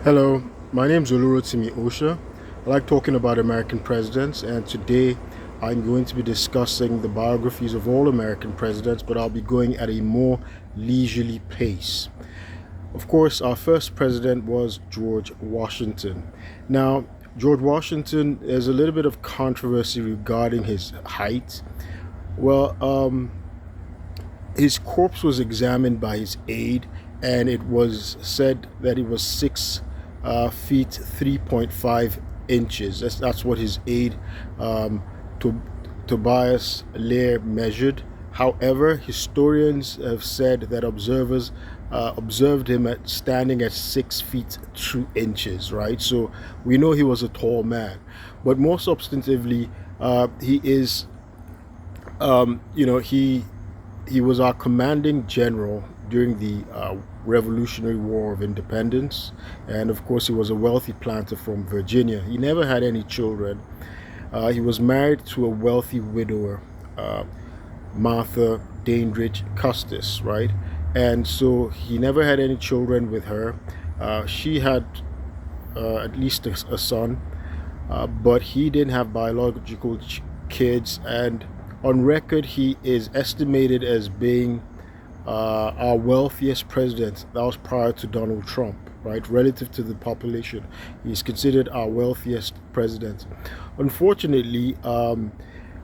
Hello, my name is Olu Osha. I like talking about American presidents, and today I'm going to be discussing the biographies of all American presidents, but I'll be going at a more leisurely pace. Of course, our first president was George Washington. Now, George Washington, there's a little bit of controversy regarding his height. Well, his corpse was examined by his aide, and it was said that he was 6 feet 3.5 inches. That's what his aide, to, Tobias Lear, measured. However, historians have said that observers observed him at standing at 6 feet 2 inches. Right, so we know he was a tall man, but more substantively, he is, he was our commanding general during the Revolutionary War of Independence, and of course, he was a wealthy planter from Virginia. He never had any children. He was married to a wealthy widower, Martha Dandridge Custis, right? And so he never had any children with her. She had at least a son, but he didn't have biological kids. And on record, he is estimated as being our wealthiest president. That was prior to Donald Trump, right? Relative to the population, he's considered our wealthiest president. Unfortunately,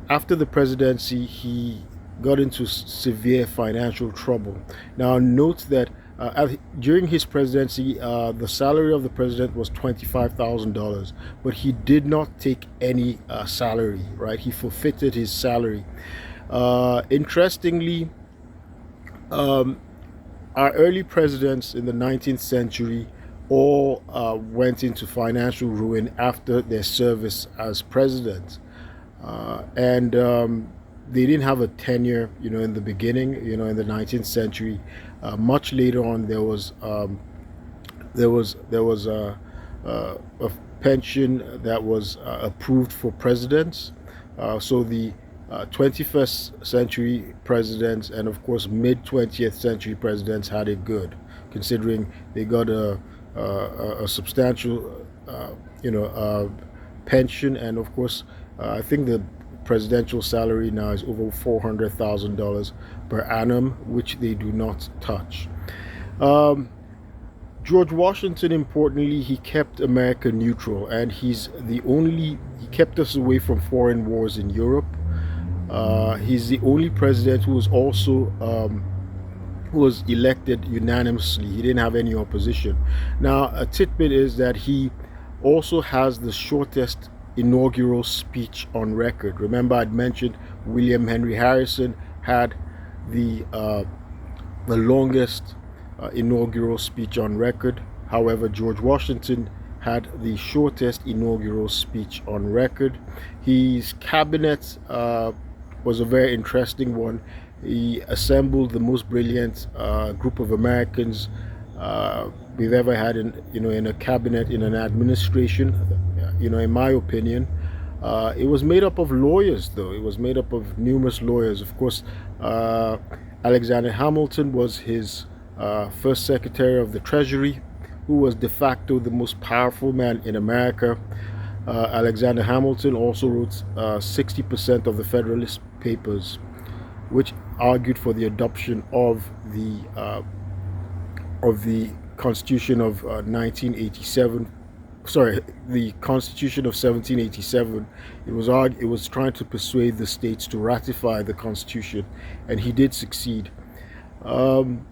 after the presidency, he got into severe financial trouble. Now, note that during his presidency, the salary of the president was $25,000, but he did not take any salary, right? He forfeited his salary. Interestingly, our early presidents in the 19th century all went into financial ruin after their service as president. And they didn't have a tenure, in the beginning, in the 19th century. Much later on, there was a pension that was approved for presidents. So the 21st century presidents and of course mid 20th century presidents had it good, considering they got a substantial pension. And of course, I think the presidential salary now is over $400,000 per annum, which they do not touch. Um, George Washington, importantly, he kept America neutral, and he kept us away from foreign wars in Europe. He's the only president who was also who was elected unanimously. He didn't have any opposition. Now, a tidbit is that he also has the shortest inaugural speech on record. Remember, I'd mentioned William Henry Harrison had the longest inaugural speech on record. However, George Washington had the shortest inaugural speech on record. His cabinet was a very interesting one. He assembled the most brilliant group of Americans we've ever had in a cabinet, in an administration. In my opinion, it was made up of lawyers, though. It was made up of numerous lawyers. Of course, Alexander Hamilton was his first Secretary of the Treasury, who was de facto the most powerful man in America. Alexander Hamilton also wrote 60% of the Federalist Papers, which argued for the adoption of the Constitution of 1987. Sorry, the Constitution of 1787. It was trying to persuade the states to ratify the Constitution, and he did succeed. And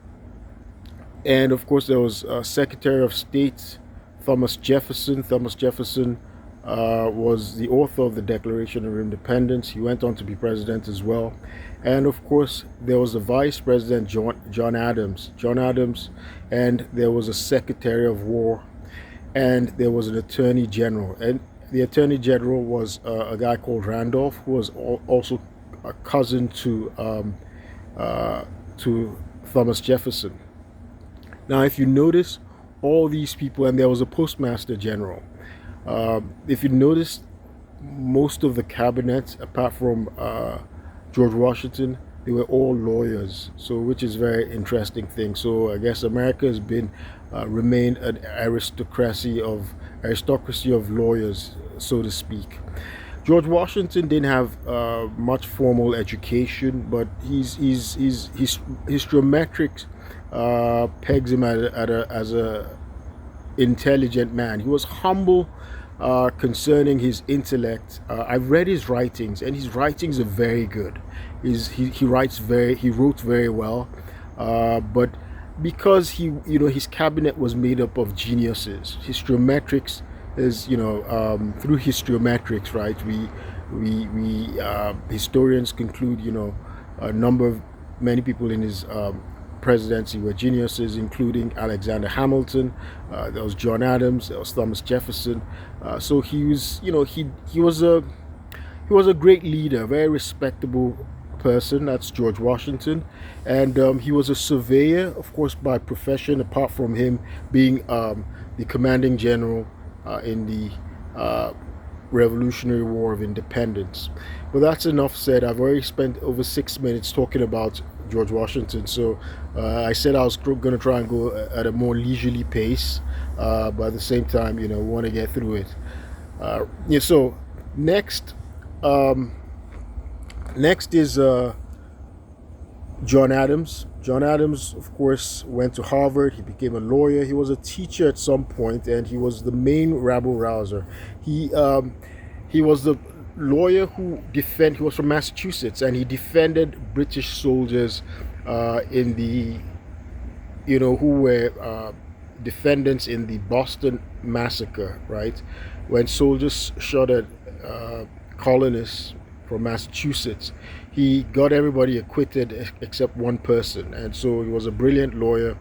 of course, there was Secretary of State Thomas Jefferson. Thomas Jefferson was the author of the Declaration of Independence. He went on to be president as well. And of course, there was a Vice President, John Adams. And there was a Secretary of War, and there was an Attorney General. And the Attorney General was a guy called Randolph, who was also a cousin to Thomas Jefferson. Now, if you notice, all these people, and there was a Postmaster General. If you notice, most of the cabinet, apart from George Washington, they were all lawyers. So, which is a very interesting thing. So, I guess America has been remained an aristocracy of lawyers, so to speak. George Washington didn't have much formal education, but his historymetrics pegs him as a intelligent man. He was humble concerning his intellect. I've read his writings, and his writings are very good. He wrote very well, but because his cabinet was made up of geniuses. Historymetrics is through historymetrics, right? We historians conclude a number of many people in his presidency were geniuses, including Alexander Hamilton. There was John Adams. There was Thomas Jefferson. So he was, he was a great leader, very respectable person. That's George Washington, and he was a surveyor, of course, by profession. Apart from him being the commanding general in the Revolutionary War of Independence. But that's enough said. I've already spent over 6 minutes talking about George Washington. So I said I was going to try and go at a more leisurely pace, but at the same time, we want to get through it. So next, next is John Adams. John Adams, of course, went to Harvard. He became a lawyer. He was a teacher at some point, and he was the main rabble rouser. He was the lawyer he was from Massachusetts, and he defended British soldiers in the, who were defendants in the Boston Massacre, right? When soldiers shot at colonists from Massachusetts. He got everybody acquitted except one person, and so he was a brilliant lawyer.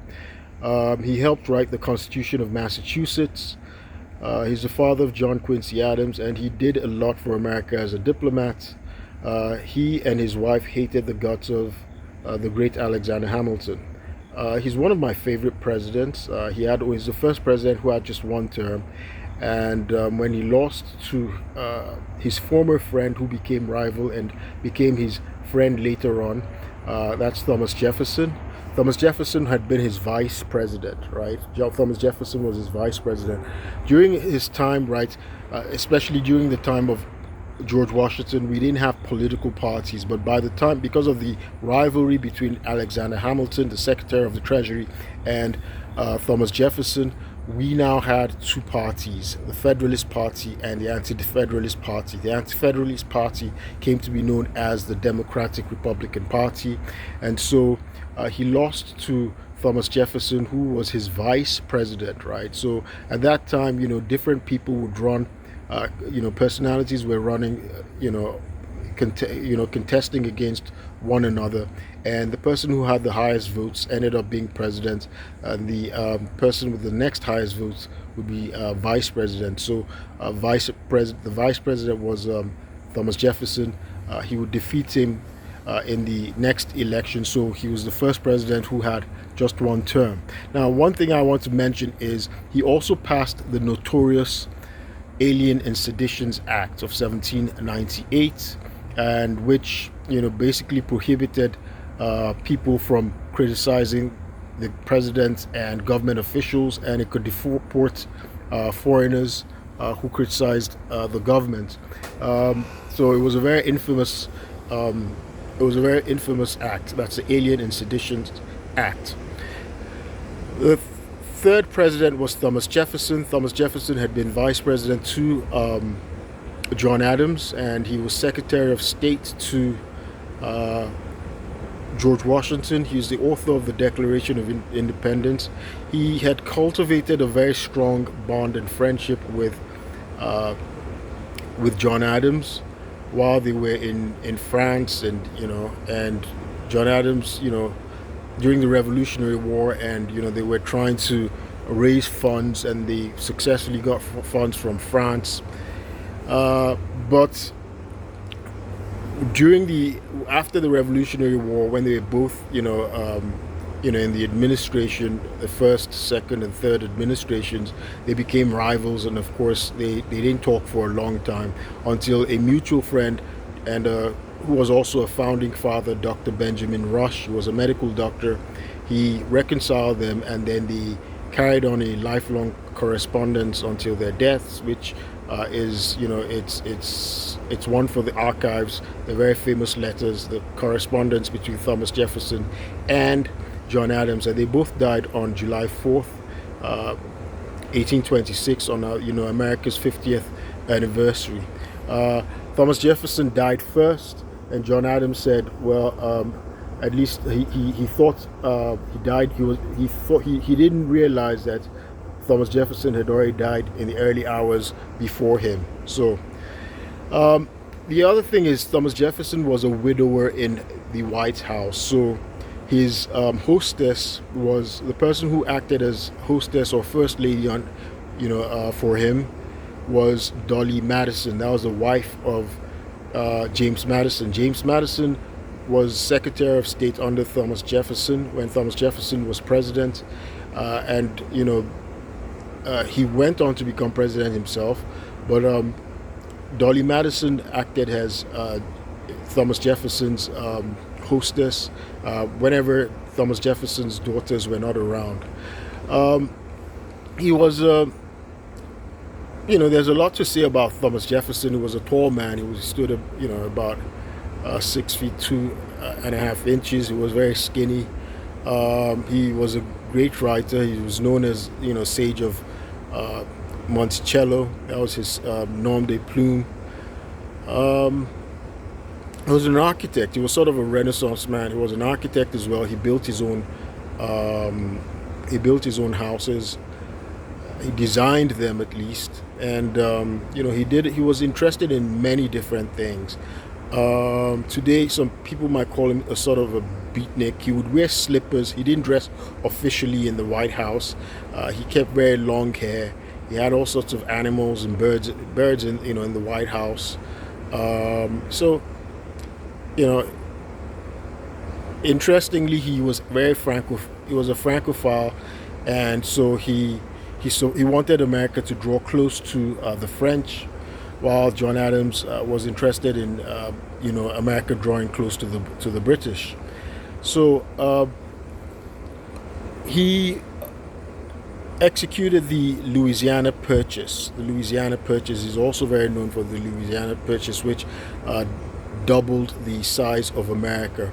He helped write the Constitution of Massachusetts. He's the father of John Quincy Adams, and he did a lot for America as a diplomat. He and his wife hated the guts of the great Alexander Hamilton. He's one of my favorite presidents. He's the first president who had just one term, and when he lost to his former friend, who became rival and became his friend later on, that's Thomas Jefferson. Thomas Jefferson had been his vice president, right? Thomas Jefferson was his vice president. During his time, right, especially during the time of George Washington, we didn't have political parties, but by the time, because of the rivalry between Alexander Hamilton, the Secretary of the Treasury, and Thomas Jefferson, we now had two parties, the Federalist Party and the Anti-Federalist Party. The Anti-Federalist Party came to be known as the Democratic Republican Party, and so he lost to Thomas Jefferson, who was his vice president, right? So at that time, different people would run, personalities were running, contesting against one another, and the person who had the highest votes ended up being president, and the person with the next highest votes would be vice president. So the vice president was Thomas Jefferson. He would defeat him in the next election, so he was the first president who had just one term. Now, one thing I want to mention is he also passed the notorious Alien and Seditions Act of 1798, and which basically prohibited people from criticizing the president and government officials, and it could deport foreigners who criticized the government. So it was a very infamous act. That's the Alien and Seditions Act. The third president was Thomas Jefferson. Thomas Jefferson had been vice president to John Adams, and he was Secretary of State to George Washington. He is the author of the Declaration of Independence. He had cultivated a very strong bond and friendship with John Adams while they were in France, and John Adams, during the Revolutionary War, and they were trying to raise funds, and they successfully got funds from France. But after the Revolutionary War, when they were both in the administration, the first, second, and third administrations, they became rivals, and of course they didn't talk for a long time until a mutual friend and who was also a founding father, Dr. Benjamin Rush, who was a medical doctor. He reconciled them, and then carried on a lifelong correspondence until their deaths, which is, it's one for the archives. The very famous letters, the correspondence between Thomas Jefferson and John Adams, and they both died on July 4th, 1826, on America's 50th anniversary. Thomas Jefferson died first, and John Adams said, well, at least he thought he died. He didn't realize that Thomas Jefferson had already died in the early hours before him. So the other thing is, Thomas Jefferson was a widower in the White House. So his hostess was the person who acted as hostess or first lady on, for him, was Dolly Madison. That was the wife of James Madison. James Madison was Secretary of State under Thomas Jefferson when Thomas Jefferson was president, and he went on to become president himself. But Dolly Madison acted as Thomas Jefferson's hostess whenever Thomas Jefferson's daughters were not around. He was, there's a lot to say about Thomas Jefferson. He was a tall man. He stood, about 6 feet 2.5 inches. He was very skinny. He was a great writer. He was known as, Sage of Monticello. That was his nom de plume. He was an architect. He was sort of a Renaissance man. He was an architect as well. He built his own. Houses. He designed them, at least, and he was interested in many different things. Today, some people might call him a sort of a beatnik. He would wear slippers. He didn't dress officially in the White House. He kept very long hair. He had all sorts of animals and birds in the White House. Interestingly, he was very he was a Francophile, and so he wanted America to draw close to the French, while John Adams was interested in America drawing close to the British. So he executed the Louisiana Purchase. The Louisiana Purchase is also very known for the Louisiana Purchase, which doubled the size of America.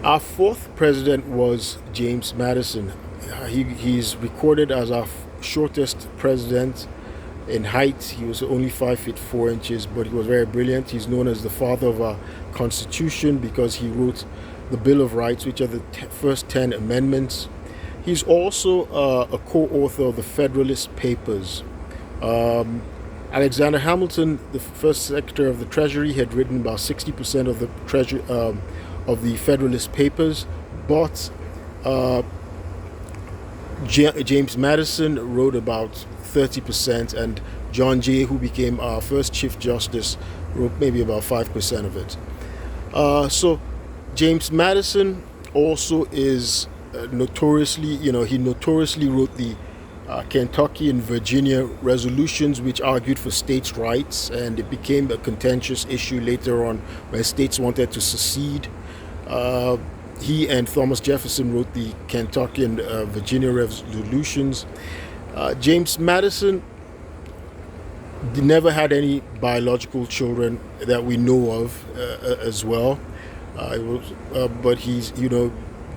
Our fourth president was James Madison. He's recorded as our shortest president in height. He was only 5 feet 4 inches, but he was very brilliant. He's known as the father of our Constitution because he wrote the Bill of Rights, which are the first 10 amendments. He's also a co-author of the Federalist Papers. Alexander Hamilton, the first Secretary of the Treasury, had written about 60% of the Federalist Papers, but James Madison wrote about 30%, and John Jay, who became our first Chief Justice, wrote maybe about 5% of it. So James Madison also is notoriously wrote the Kentucky and Virginia resolutions, which argued for states' rights, and it became a contentious issue later on when states wanted to secede. He and Thomas Jefferson wrote the Kentucky and Virginia resolutions. James Madison never had any biological children that we know of as well. But he's,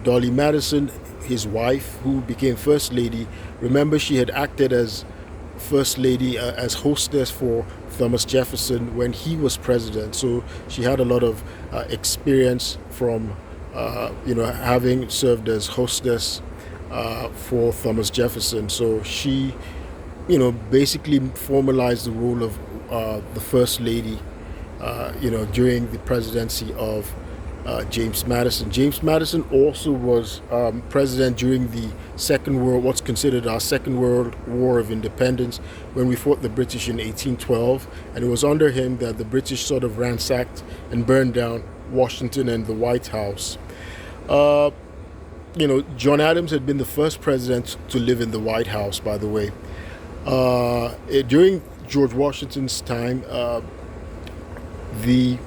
Dolly Madison, his wife, who became First Lady. Remember, she had acted as First Lady, as hostess for Thomas Jefferson when he was president. So she had a lot of experience from, having served as hostess for Thomas Jefferson. So she, basically formalized the role of the First Lady, during the presidency of James Madison. James Madison also was president during the what's considered our Second World War of Independence, when we fought the British in 1812, and it was under him that the British sort of ransacked and burned down Washington and the White House. John Adams had been the first president to live in the White House, by the way. During George Washington's time, the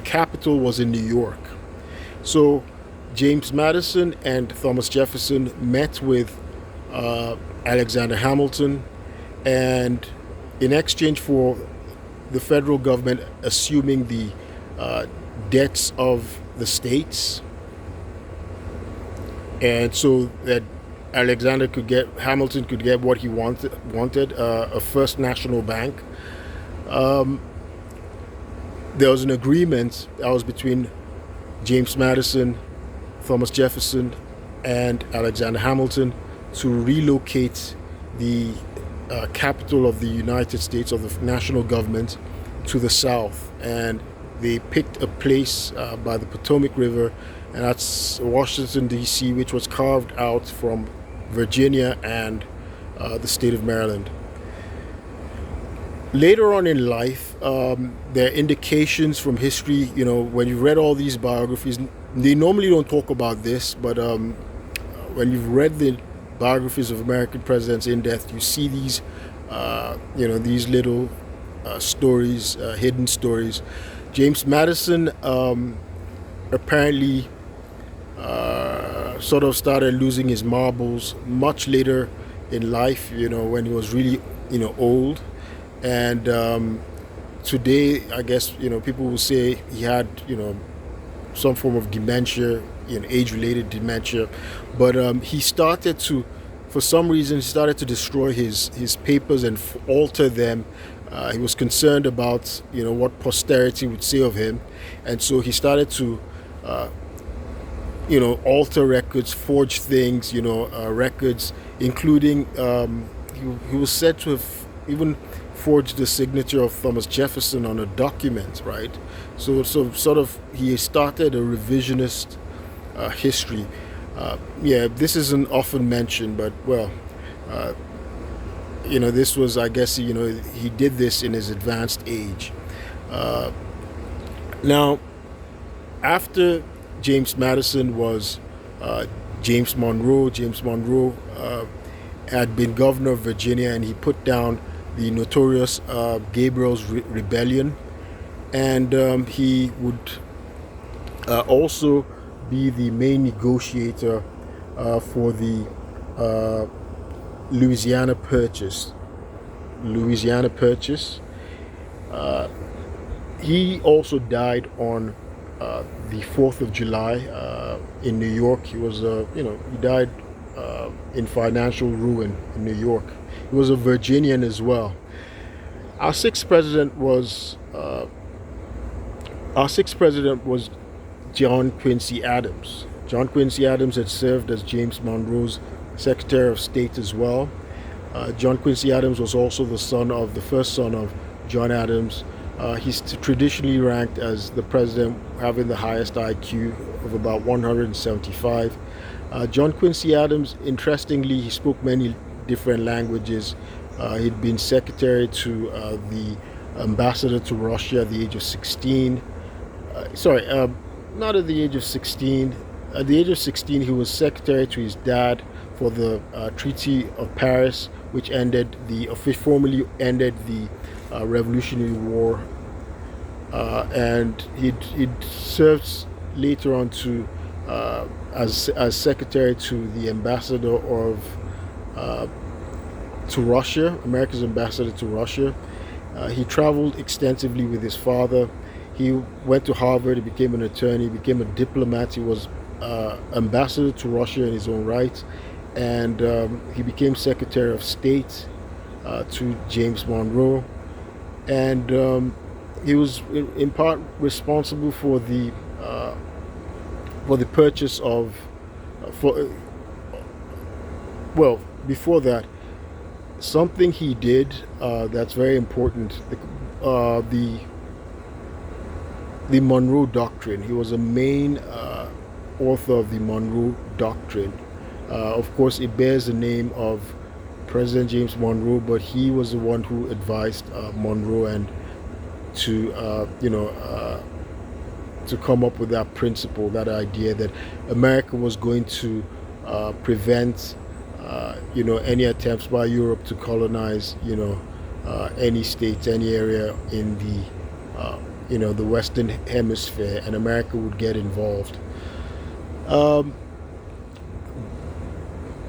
capital was in New York. So James Madison and Thomas Jefferson met with Alexander Hamilton, and in exchange for the federal government assuming the uh, debts of the states, and so that Hamilton could get what he wanted a first national bank. There was an agreement that was between James Madison, Thomas Jefferson, and Alexander Hamilton to relocate the capital of the United States, of the national government, to the south. And they picked a place by the Potomac River, and that's Washington, D.C., which was carved out from Virginia and the state of Maryland. Later on in life, there are indications from history. When you read all these biographies, they normally don't talk about this, but when you've read the biographies of American presidents in depth, you see these little stories, hidden stories. James Madison apparently sort of started losing his marbles much later in life, when he was really, old. And today, I guess, people will say he had, some form of dementia, age-related dementia. But he started to, for some reason, he started to destroy his papers and alter them. He was concerned about, what posterity would say of him. And so he started to, alter records, forge things, records, including, he was said to have even forged the signature of Thomas Jefferson on a document, right? So sort of he started a revisionist history. This isn't often mentioned, but well, this was, I guess, he did this in his advanced age. Now, after James Madison was James Monroe. James Monroe had been governor of Virginia, and he put down the notorious Gabriel's Rebellion, and he would also be the main negotiator for the Louisiana Purchase. He also died on the 4th of July in New York. He was, he died in financial ruin in New York. He was a Virginian as well. Our sixth president was John Quincy Adams. John Quincy Adams had served as James Monroe's Secretary of State as well. John Quincy Adams was also the first son of John Adams. He's traditionally ranked as the president having the highest IQ of about 175. John Quincy Adams, interestingly, he spoke many different languages. He'd been secretary to the ambassador to Russia at the age of 16. Not at the age of 16. At the age of 16, he was secretary to his dad for the Treaty of Paris, which formally ended the Revolutionary War, and he'd served later on as secretary to the ambassador to Russia, America's ambassador to Russia. He traveled extensively with his father. He went to Harvard. He became an attorney. He became a diplomat. He was ambassador to Russia in his own right, and he became Secretary of State to James Monroe, and he was in part responsible for the purchase of before that, something he did that's very important, the Monroe Doctrine. He was a main author of the Monroe Doctrine. Of course, it bears the name of President James Monroe, but he was the one who advised Monroe and to come up with that principle, that idea that America was going to prevent any attempts by Europe to colonize any states, any area in the the Western Hemisphere, and America would get involved. Um,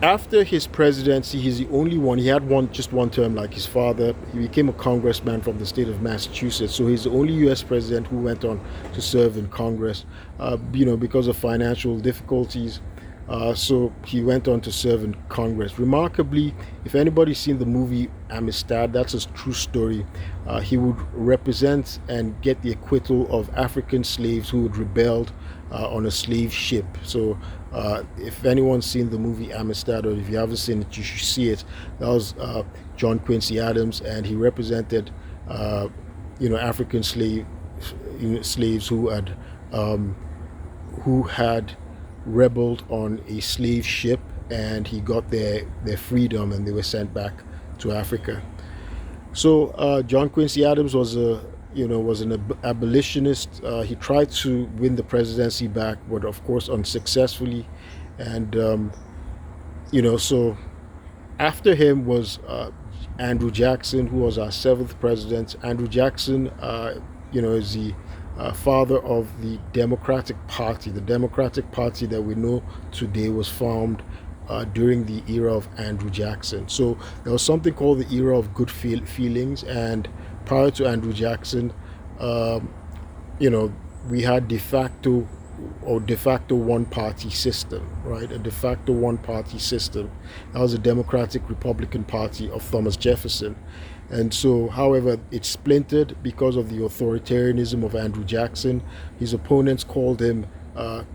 After his presidency, he's the only one. He had just one term, like his father. He became a congressman from the state of Massachusetts. So he's the only U.S. president who went on to serve in Congress. Because of financial difficulties. So he went on to serve in Congress. Remarkably, if anybody's seen the movie Amistad, that's a true story. He would represent and get the acquittal of African slaves who had rebelled on a slave ship. So, if anyone's seen the movie Amistad, or if you haven't seen it, you should see it. That was John Quincy Adams, and he represented, African slaves um, who had rebelled on a slave ship, and he got their freedom, and they were sent back to Africa. So John Quincy Adams was an abolitionist. He tried to win the presidency back, but of course unsuccessfully. And so after him was Andrew Jackson, who was our seventh president. Andrew Jackson, is the father of the Democratic Party. The Democratic Party that we know today was formed during the era of Andrew Jackson. So there was something called the era of good feelings, and prior to Andrew Jackson, um, we had de facto one party system, right? A de facto one party system. That was the Democratic Republican Party of Thomas Jefferson. And so, however, it splintered because of the authoritarianism of Andrew Jackson. His opponents called him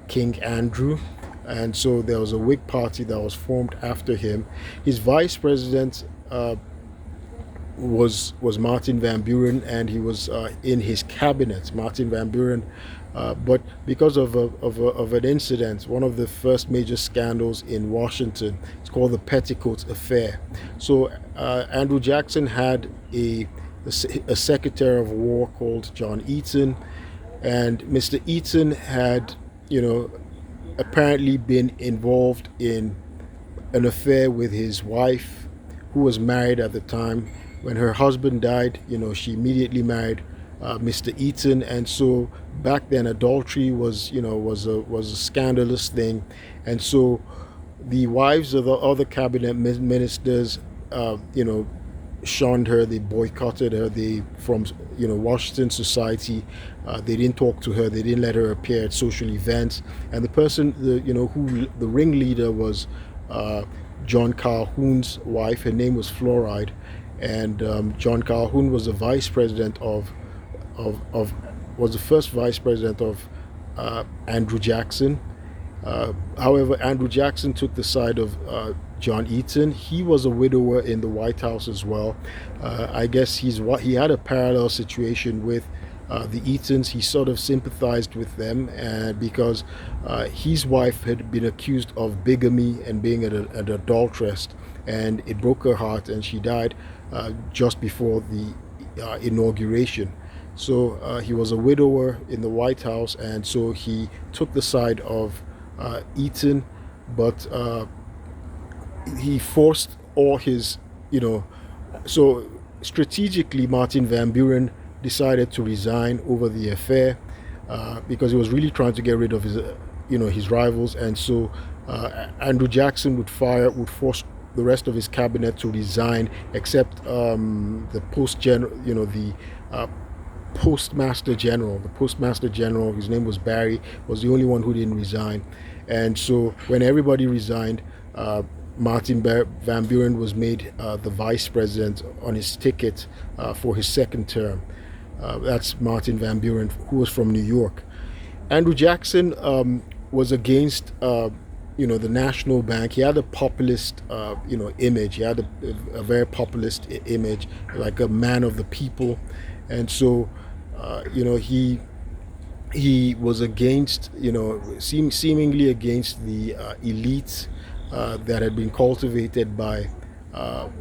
King Andrew. And so there was a Whig party that was formed after him. His vice president was Martin Van Buren, and he was in his cabinet, Martin Van Buren. But because of an incident, one of the first major scandals in Washington, it's called the Petticoat Affair. So Andrew Jackson had a Secretary of War called John Eaton, and Mr. Eaton had, apparently been involved in an affair with his wife, who was married at the time. When her husband died, she immediately married Mr. Eaton, and so back then adultery was a scandalous thing, and so the wives of the other cabinet ministers, shunned her. They boycotted her. They from Washington society. They didn't talk to her. They didn't let her appear at social events. And the person, who the ringleader was John Calhoun's wife. Her name was Fluoride, and John Calhoun was the vice president of was the first vice president of Andrew Jackson. However, Andrew Jackson took the side of John Eaton. He was a widower in the White House as well. I guess he had a parallel situation with the Eatons. He sort of sympathized with them, and because his wife had been accused of bigamy and being an adulteress, and it broke her heart, and she died just before the inauguration. So he was a widower in the White House, and so he took the side of Eaton, but he forced all his, so strategically, Martin Van Buren decided to resign over the affair because he was really trying to get rid of his rivals, and so Andrew Jackson would force the rest of his cabinet to resign, except the postmaster general. The postmaster general, his name was Barry, was the only one who didn't resign. And so when everybody resigned, Martin Van Buren was made the vice president on his ticket for his second term. That's Martin Van Buren, who was from New York. Andrew Jackson was against, the National Bank. He had a populist, image. He had a very populist image, like a man of the people, and so, he was against, seemingly against the elites that had been cultivated by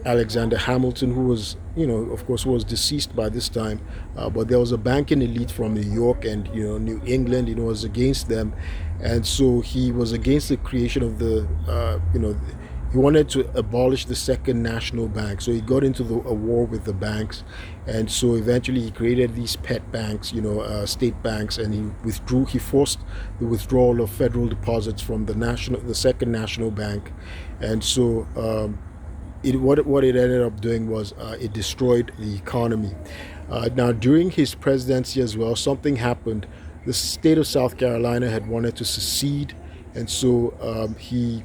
Alexander Hamilton, who was, of course, was deceased by this time. But there was a banking elite from New York and, New England, was against them. And so he was against the creation of he wanted to abolish the second national bank. So he got into a war with the banks, and so eventually he created these pet banks, state banks, and he forced the withdrawal of federal deposits from the second national bank, and so what it ended up doing was it destroyed the economy. Now, during his presidency as well, something happened. The state of South Carolina had wanted to secede, and so he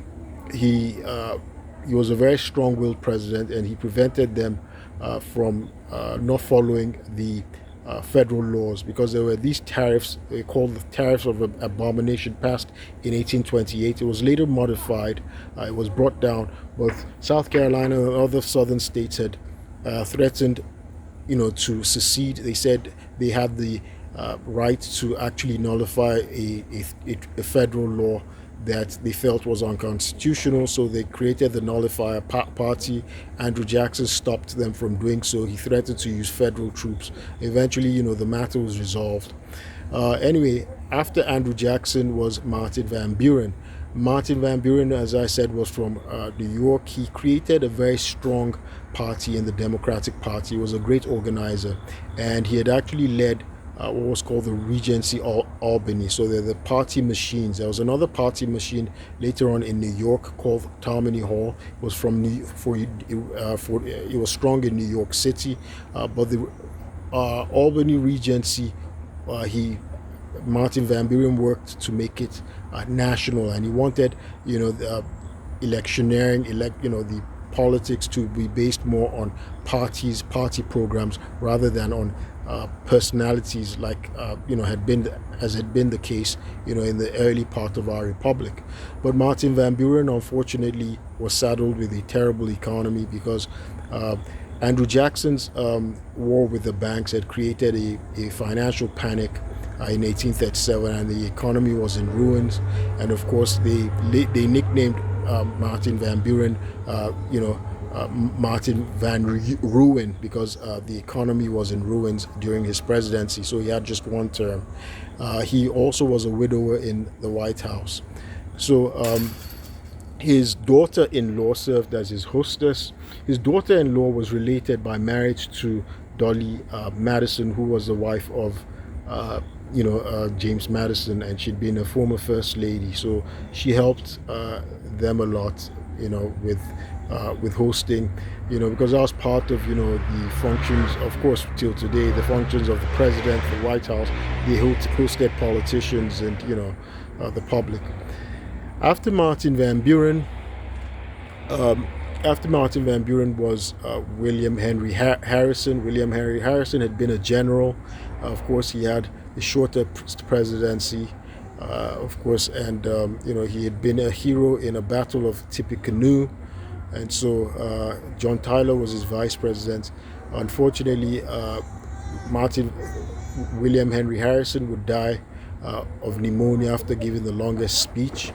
was a very strong-willed president, and he prevented them from not following the federal laws, because there were these tariffs, they called the tariffs of abomination, passed in 1828. It was later modified, it was brought down, but South Carolina and other southern states had threatened, to secede. They said they had the right to actually nullify a federal law that they felt was unconstitutional, so they created the nullifier party. Andrew Jackson stopped them from doing so. He threatened to use federal troops. Eventually, the matter was resolved. Anyway, after Andrew Jackson was Martin Van Buren. Martin Van Buren, as I said, was from New York. He created a very strong party in the Democratic Party. He was a great organizer, and he had actually led what was called the Regency Albany. So they're the party machines. There was another party machine later on in New York called Tammany Hall. It was from it was strong in New York City, but the Albany Regency, Martin Van Buren worked to make it national, and he wanted, the electioneering, the politics to be based more on party programs rather than on personalities, like had been the case, in the early part of our republic. But Martin Van Buren, unfortunately, was saddled with a terrible economy because Andrew Jackson's war with the banks had created a financial panic in 1837, and the economy was in ruins. And of course, they nicknamed Martin Van Buren, Martin Van Ruin, because the economy was in ruins during his presidency. So he had just one term. He also was a widower in the White House. So his daughter-in-law served as his hostess. His daughter-in-law was related by marriage to Dolly Madison, who was the wife of James Madison, and she'd been a former first lady. So she helped them a lot, with hosting, because that was part of, the functions, of course, till today, the functions of the president, the White House. They hosted politicians and, the public. After Martin Van Buren, was William Henry Harrison. William Henry Harrison had been a general. Of course, he had a shorter presidency, of course, and he had been a hero in a battle of Tippecanoe, and so John Tyler was his vice president. Unfortunately, William Henry Harrison would die of pneumonia after giving the longest speech,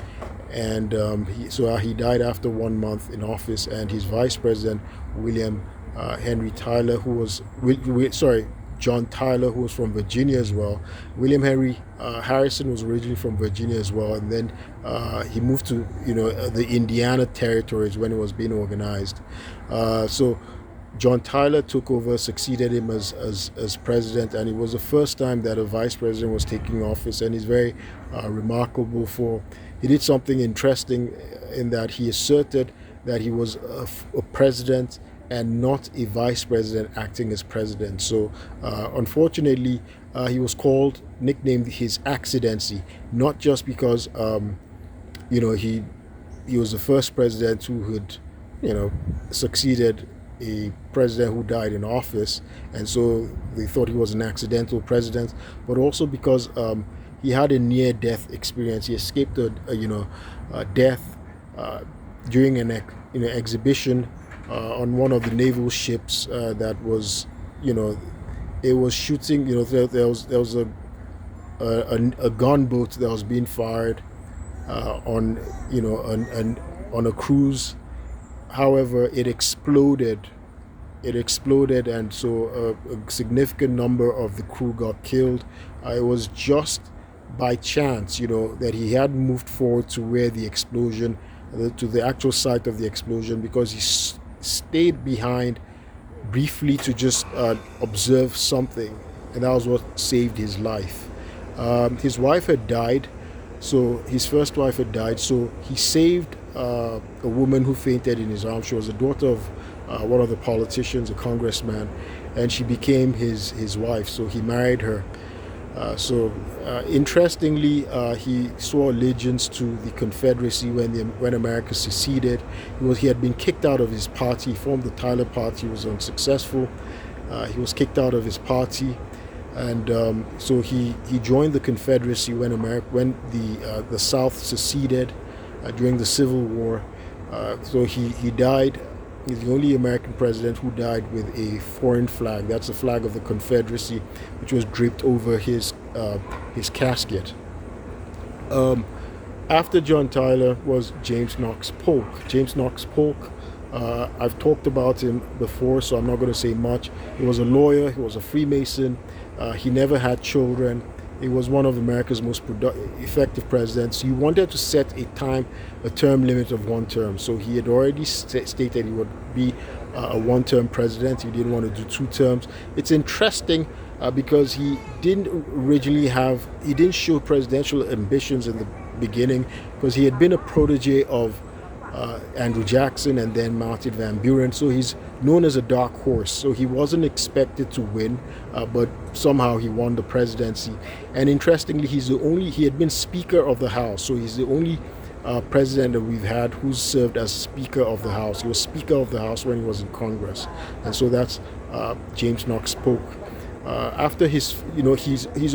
and he died after 1 month in office. And his vice president, William Henry Tyler, who was John Tyler, who was from Virginia as well. William Henry Harrison was originally from Virginia as well, and then he moved to the Indiana territories when it was being organized. So John Tyler took over, succeeded him as president, and it was the first time that a vice president was taking office. And he's very remarkable for, he did something interesting in that he asserted that he was a president and not a vice president acting as president. So unfortunately, he was nicknamed his accidency, not just because he was the first president who had succeeded a president who died in office, and so they thought he was an accidental president, but also because he had a near-death experience. He escaped a death during an exhibition on one of the naval ships that was, it was shooting. There was a gunboat that was being fired on a cruise. However, it exploded, and so a significant number of the crew got killed. It was just by chance, that he had moved forward to where the explosion to the actual site of the explosion, because he stayed behind briefly to just observe something, and that was what saved his life. His wife had died, so his first wife had died, so he saved a woman who fainted in his arms. She was the daughter of one of the politicians, a congressman, and she became his wife, so he married her. Interestingly, he swore allegiance to the Confederacy when America seceded. He had been kicked out of his party. He formed the Tyler Party. He was unsuccessful. He was kicked out of his party, and so he joined the Confederacy when the South seceded during the Civil War. So he died. He's the only American president who died with a foreign flag. That's the flag of the Confederacy, which was draped over his casket. After John Tyler was James Knox Polk. James Knox Polk, I've talked about him before, so I'm not going to say much. He was a lawyer. He was a Freemason. He never had children. He was one of America's most effective presidents. He wanted to set a term limit of 1 term. So he had already stated he would be a 1-term president. He didn't want to do 2 terms. It's interesting because he didn't show presidential ambitions in the beginning, because he had been a protege of Andrew Jackson and then Martin Van Buren, so he's known as a dark horse. So he wasn't expected to win, but somehow he won the presidency. And interestingly, he had been Speaker of the House, so he's the only president that we've had who's served as Speaker of the House. He was Speaker of the House when he was in Congress, and so that's James Knox Polk. After he's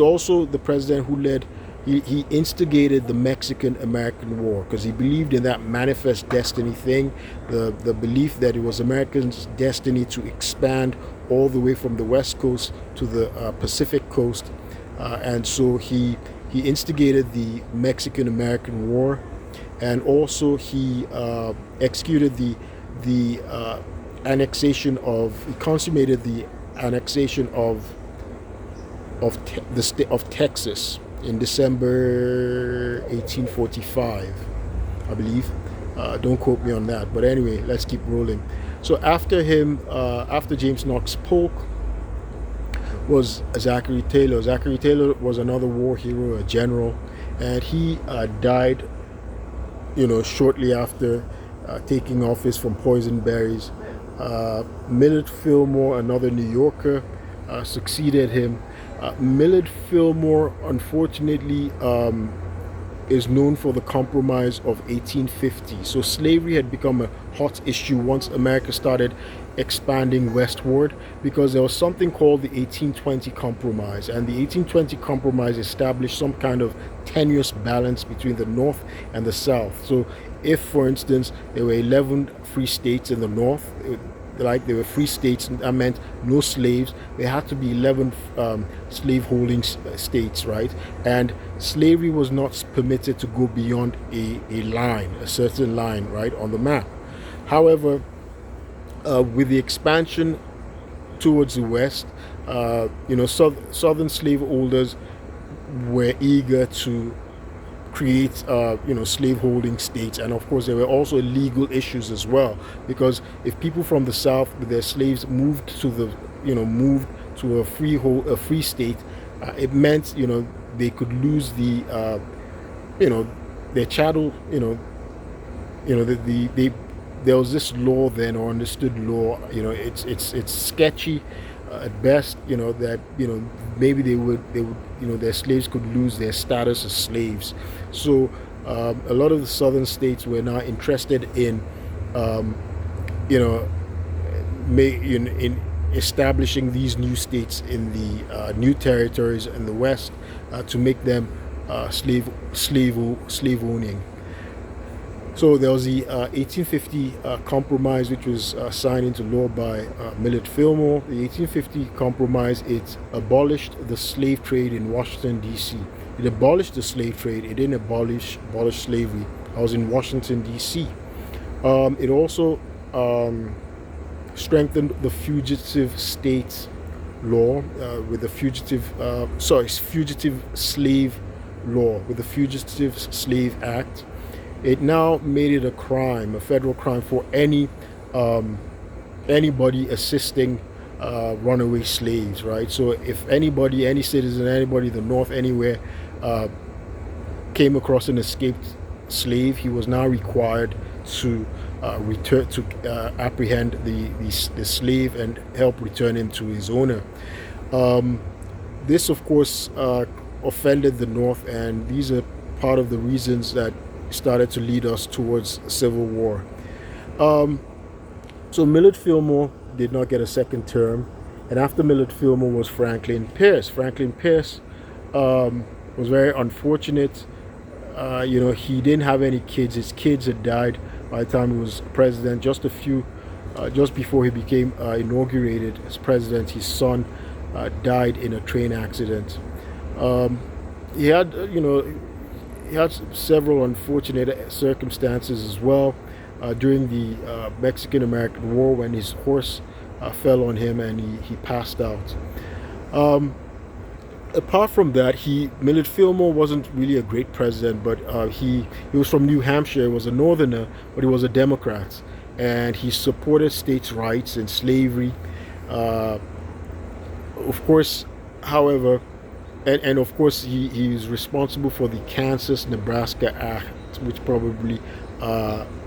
also the president who led. He instigated the Mexican-American War, because he believed in that manifest destiny thing, the belief that it was Americans' destiny to expand all the way from the West Coast to the Pacific Coast, and so he instigated the Mexican-American War, and also he executed the annexation of, he consummated the annexation of the state of Texas in December 1845, I believe. Don't quote me on that. But anyway, let's keep rolling. So after him, after James Knox Polk, was Zachary Taylor. Zachary Taylor was another war hero, a general, and he died, shortly after taking office from poison berries. Millard Fillmore, another New Yorker, succeeded him. Millard Fillmore, unfortunately, is known for the Compromise of 1850. So slavery had become a hot issue once America started expanding westward, because there was something called the 1820 Compromise, and the 1820 Compromise established some kind of tenuous balance between the North and the South. So if, for instance, there were 11 free states in the North, there were free states, that meant no slaves. There had to be 11 slave-holding states, right? And slavery was not permitted to go beyond a certain line, right, on the map. However, with the expansion towards the west, southern slaveholders were eager to create slaveholding states, and of course there were also legal issues as well, because if people from the South with their slaves moved to a free state, it meant they could lose their chattel. There was this law then, or understood law. It's sketchy at best. That maybe they would their slaves could lose their status as slaves. So a lot of the southern states were now interested in in establishing these new states in the new territories in the west, to make them slave owning. So there was the 1850 Compromise, which was signed into law by Millard Fillmore. The 1850 Compromise, it abolished the slave trade in Washington, D.C. It abolished the slave trade. It didn't abolish slavery. I was in Washington, D.C. It also strengthened the fugitive state law with the fugitive slave law, with the Fugitive Slave Act. it now made it a crime, a federal crime, for anybody assisting runaway slaves, right? So if anybody, any citizen, anybody in the North, anywhere, uh, came across an escaped slave, he was now required to return to apprehend the slave and help return him to his owner. Um, this, of course, offended the North, and these are part of the reasons that started to lead us towards civil war. Um, so Millard Fillmore did not get a second term, and after Millard Fillmore was Franklin Pierce. Franklin Pierce was very unfortunate. He didn't have any kids. His kids had died by the time he was president. Just before he became inaugurated as president, his son died in a train accident. Um, he had, he had several unfortunate circumstances as well during the Mexican-American War when his horse fell on him and he passed out. Um, Apart from that, Millard Fillmore wasn't really a great president, but he was from New Hampshire. He was a Northerner, but he was a Democrat, and he supported states' rights and slavery. Uh, of course, however, and of course he is responsible for the Kansas-Nebraska Act, which probably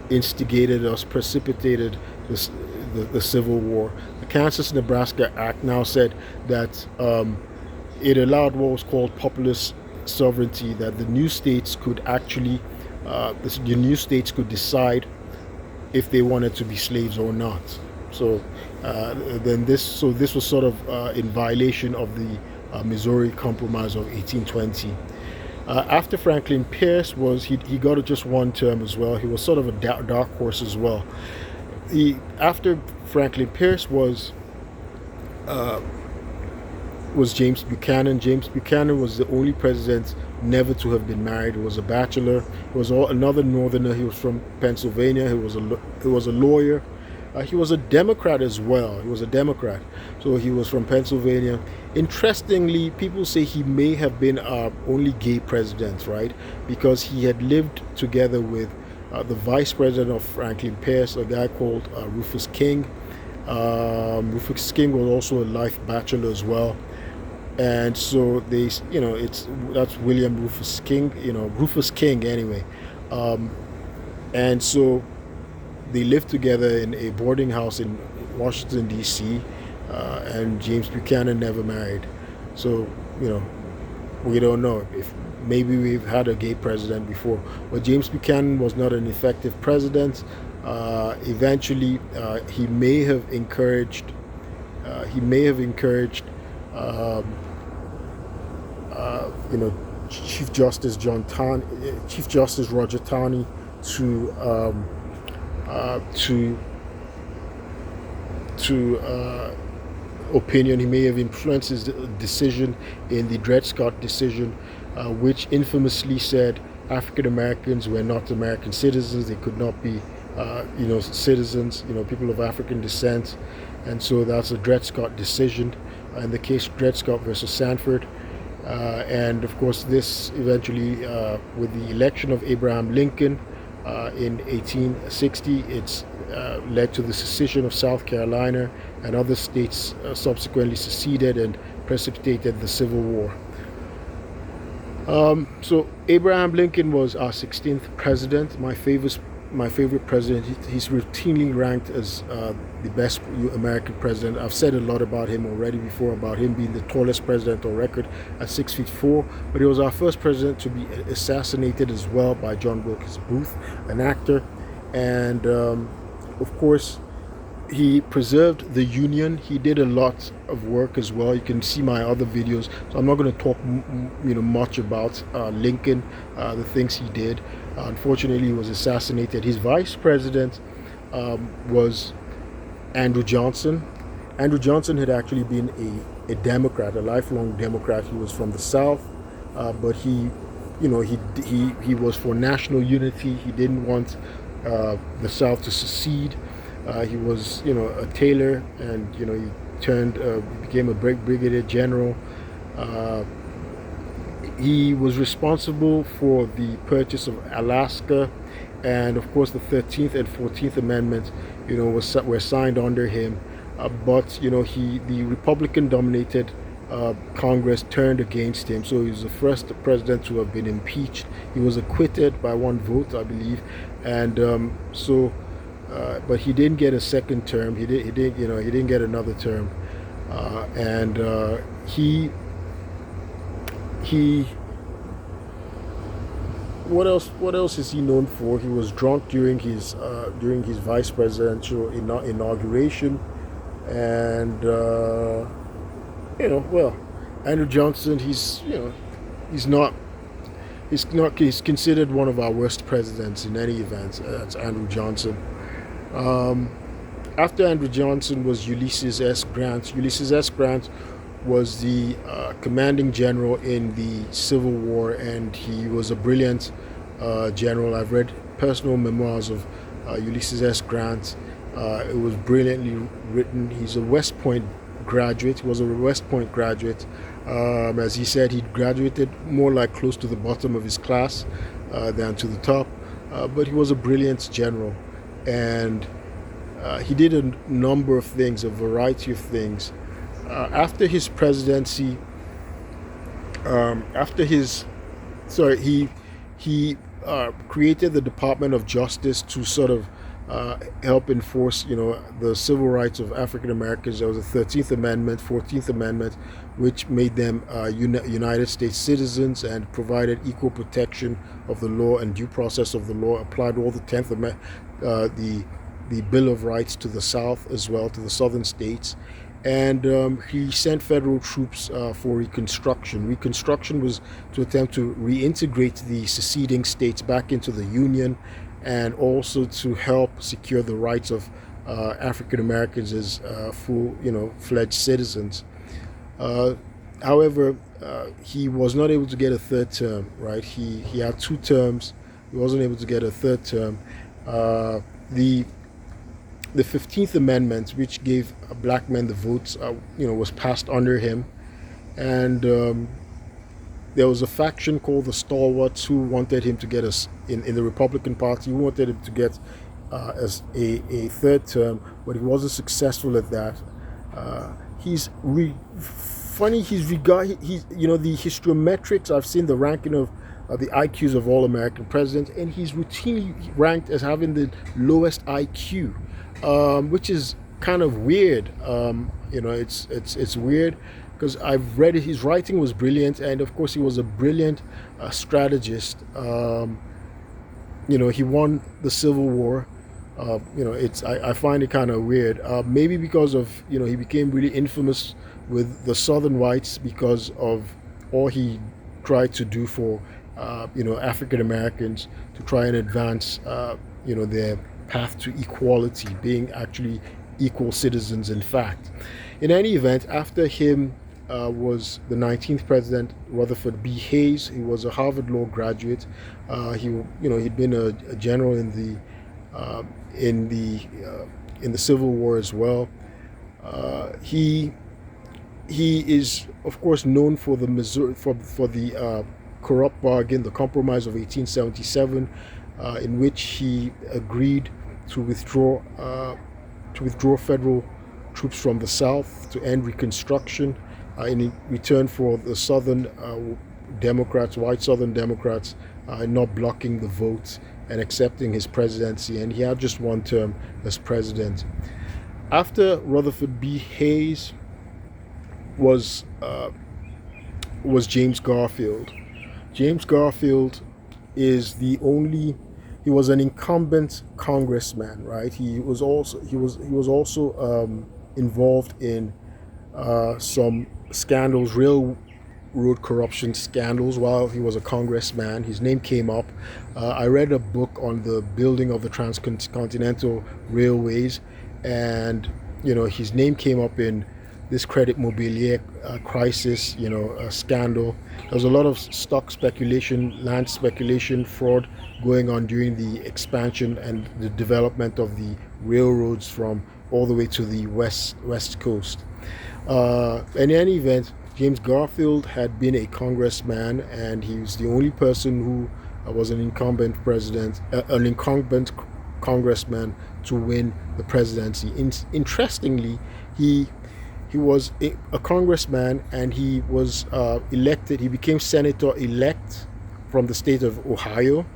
instigated us, precipitated this, the Civil War. The Kansas-Nebraska Act now said that it allowed what was called populist sovereignty, that the new states could actually, the new states could decide if they wanted to be slaves or not. So this was sort of in violation of the Missouri Compromise of 1820. After Franklin Pierce he got just one term as well. He was sort of a dark horse as well. After Franklin Pierce was James Buchanan. James Buchanan was the only president never to have been married. He was a bachelor. He was another Northerner. He was from Pennsylvania. He was a lawyer. He was a Democrat as well. He was a Democrat. So he was from Pennsylvania. Interestingly, people say he may have been our only gay president, right? Because he had lived together with the vice president of Franklin Pierce, a guy called Rufus King. Rufus King was also a life bachelor as well. And so that's William Rufus King, Rufus King anyway. And so they lived together in a boarding house in Washington, D.C., and James Buchanan never married. So, we don't know if maybe we've had a gay president before. But James Buchanan was not an effective president. Eventually, he may have encouraged Chief Justice Roger Taney to opinion. He may have influenced his decision in the Dred Scott decision, which infamously said African Americans were not American citizens. They could not be, citizens, people of African descent. And so that's a Dred Scott decision in the case Dred Scott versus Sanford. And of course, this eventually, with the election of Abraham Lincoln in 1860, it's led to the secession of South Carolina, and other states subsequently seceded and precipitated the Civil War. So Abraham Lincoln was our 16th president, my favorite president. He's routinely ranked as the best American president. I've said a lot about him already before, about him being the tallest president on record at 6'4", but he was our first president to be assassinated as well by John Wilkes Booth, an actor. And of course, he preserved the Union. He did a lot of work as well. You can see my other videos, so I'm not going to talk much about Lincoln, the things he did. Unfortunately, he was assassinated. His vice president was Andrew Johnson. Andrew Johnson had actually been a Democrat, a lifelong Democrat. He was from the South, but he was for national unity. He didn't want the South to secede. He was, a tailor, and he became a brigadier general. He was responsible for the purchase of Alaska and of course the 13th and 14th Amendment, were signed under him. But the Republican-dominated Congress turned against him, so he was the first president to have been impeached. He was acquitted by one vote, I believe, and but he didn't get a second term. He didn't get another term, and he what else is he known for? He was drunk during his vice presidential inauguration, and well, Andrew Johnson. He's considered one of our worst presidents in any event. That's Andrew Johnson. Um, After Andrew Johnson was Ulysses S. Grant. Ulysses S. Grant was the commanding general in the Civil War, and he was a brilliant general. I've read personal memoirs of Ulysses S. Grant. It was brilliantly written. He's a West Point graduate. He was a West Point graduate. As he said, he graduated more like close to the bottom of his class than to the top. But he was a brilliant general, and he did a number of things, a variety of things. After his presidency, after his, sorry, he created the Department of Justice to sort of help enforce, the civil rights of African Americans. There was the 13th Amendment, 14th Amendment, which made them United States citizens and provided equal protection of the law and due process of the law. Applied all the 10th Amendment, the Bill of Rights to the South as well, to the southern states. And he sent federal troops for Reconstruction. Reconstruction was to attempt to reintegrate the seceding states back into the Union, and also to help secure the rights of African Americans as fledged citizens. However, he was not able to get a third term. Right? He had two terms. He wasn't able to get a third term. The 15th Amendment, which gave black men the votes, was passed under him, and there was a faction called the Stalwarts who wanted him to get us in the Republican Party, who wanted him to get as a third term, but he wasn't successful at that. He's funny. He's the historymetrics. I've seen the ranking of the IQs of all American presidents, and he's routinely ranked as having the lowest IQ, which is kind of weird. It's weird because I've read it. His writing was brilliant, and of course he was a brilliant strategist. He won the Civil War. I find it kind of weird. Maybe because of he became really infamous with the Southern whites because of all he tried to do for African Americans to try and advance their path to equality, being actually equal citizens in fact. In any event, after him was the 19th president, Rutherford B. Hayes. He was a Harvard Law graduate. He'd been a general in the Civil War as well. He is of course known for the Missouri for the corrupt bargain, the Compromise of 1877, in which he agreed to withdraw federal troops from the South to end Reconstruction in return for the Southern white Southern Democrats, not blocking the vote and accepting his presidency. And he had just one term as president. After Rutherford B. Hayes was James Garfield. James Garfield he was an incumbent congressman, right? He was also involved in some scandals, railroad corruption scandals, while he was a congressman. His name came up. I read a book on the building of the transcontinental railways, and his name came up in this Credit Mobilier crisis, a scandal. There was a lot of stock speculation, land speculation, fraud going on during the expansion and the development of the railroads from all the way to the west coast. In any event, James Garfield had been a congressman, and he was the only person who was an incumbent president, an incumbent congressman to win the presidency. Interestingly, he he was a congressman, and he was elected. He became senator elect from the state of Ohio,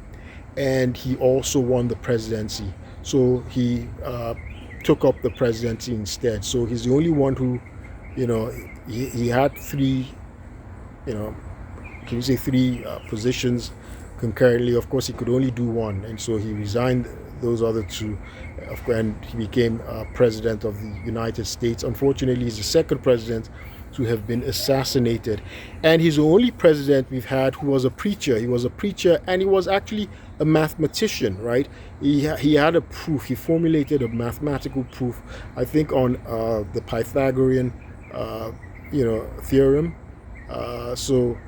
and he also won the presidency. So he took up the presidency instead. So he's the only one who, you know, he had three, you know, can you say three positions concurrently? Of course, he could only do one, and so he resigned those other two, and he became president of the United States. Unfortunately, he's the second president to have been assassinated, and he's the only president we've had who was a preacher. He was a preacher, and he was actually a mathematician, right? He had a proof. He formulated a mathematical proof, I think, on the Pythagorean, theorem. So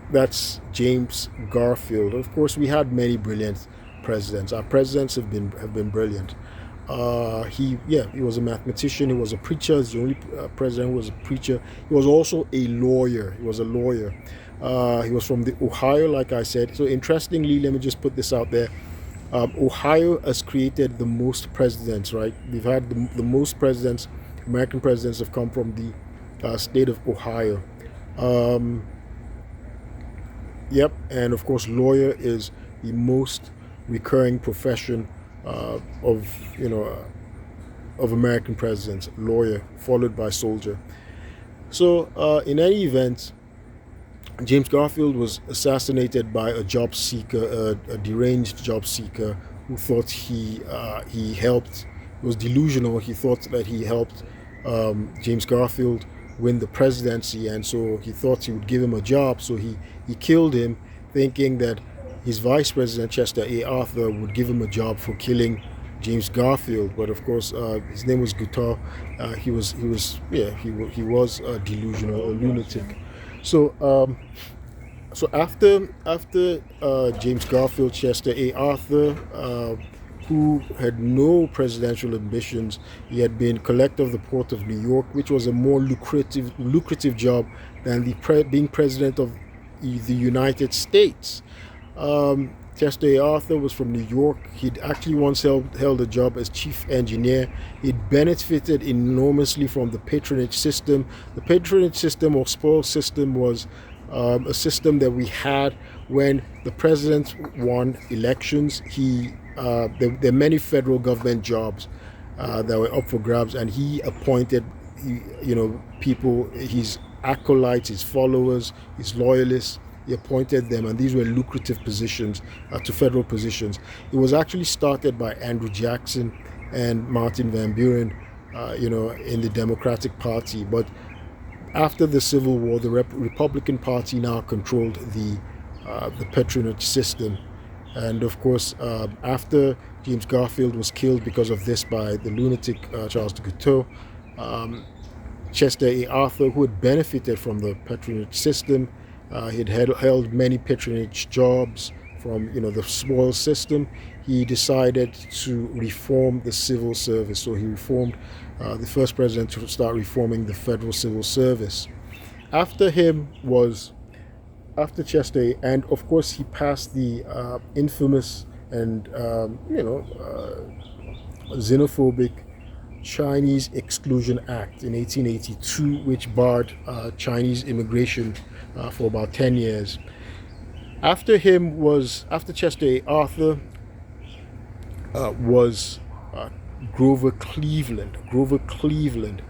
that's James Garfield. Of course, we had many brilliant presidents. Our presidents have been brilliant. He was a mathematician. He was a preacher. He's the only president who was a preacher. He was also a lawyer. He was a lawyer. He was from the Ohio, like I said. So interestingly, let me just put this out there. Ohio has created the most presidents, right? We've had the most presidents. American presidents have come from the state of Ohio. Yep, and of course, lawyer is the most recurring profession of American presidents. Lawyer, followed by soldier. So, in any event, James Garfield was assassinated by a job seeker, a deranged job seeker who thought he helped. He was delusional. He thought that he helped James Garfield win the presidency, and so he thought he would give him a job. So he killed him, thinking that his vice president Chester A. Arthur would give him a job for killing James Garfield. But of course, his name was Guitar. He was delusional, a lunatic. So after James Garfield, Chester A. Arthur, who had no presidential ambitions, he had been collector of the Port of New York, which was a more lucrative job than being president of the United States. Chester A. Arthur was from New York. He'd actually once held a job as chief engineer. He'd benefited enormously from the patronage system. The patronage system, or spoils system, was a system that we had when the president won elections. There are many federal government jobs that were up for grabs, and he appointed people, his acolytes, his followers, his loyalists. He appointed them, and these were lucrative positions, to federal positions. It was actually started by Andrew Jackson and Martin Van Buren, in the Democratic Party. But after the Civil War, the Republican Party now controlled the patronage system. And of course, after James Garfield was killed because of this by the lunatic Charles de Gouteau, Chester A. Arthur, who had benefited from the patronage system, he had held many patronage jobs from the spoils system. He decided to reform the civil service. So he reformed, the first president to start reforming the federal civil service. After Chester, and of course he passed the infamous and xenophobic Chinese Exclusion Act in 1882, which barred Chinese immigration for about 10 years. After Chester A. Arthur was Grover Cleveland. Grover Cleveland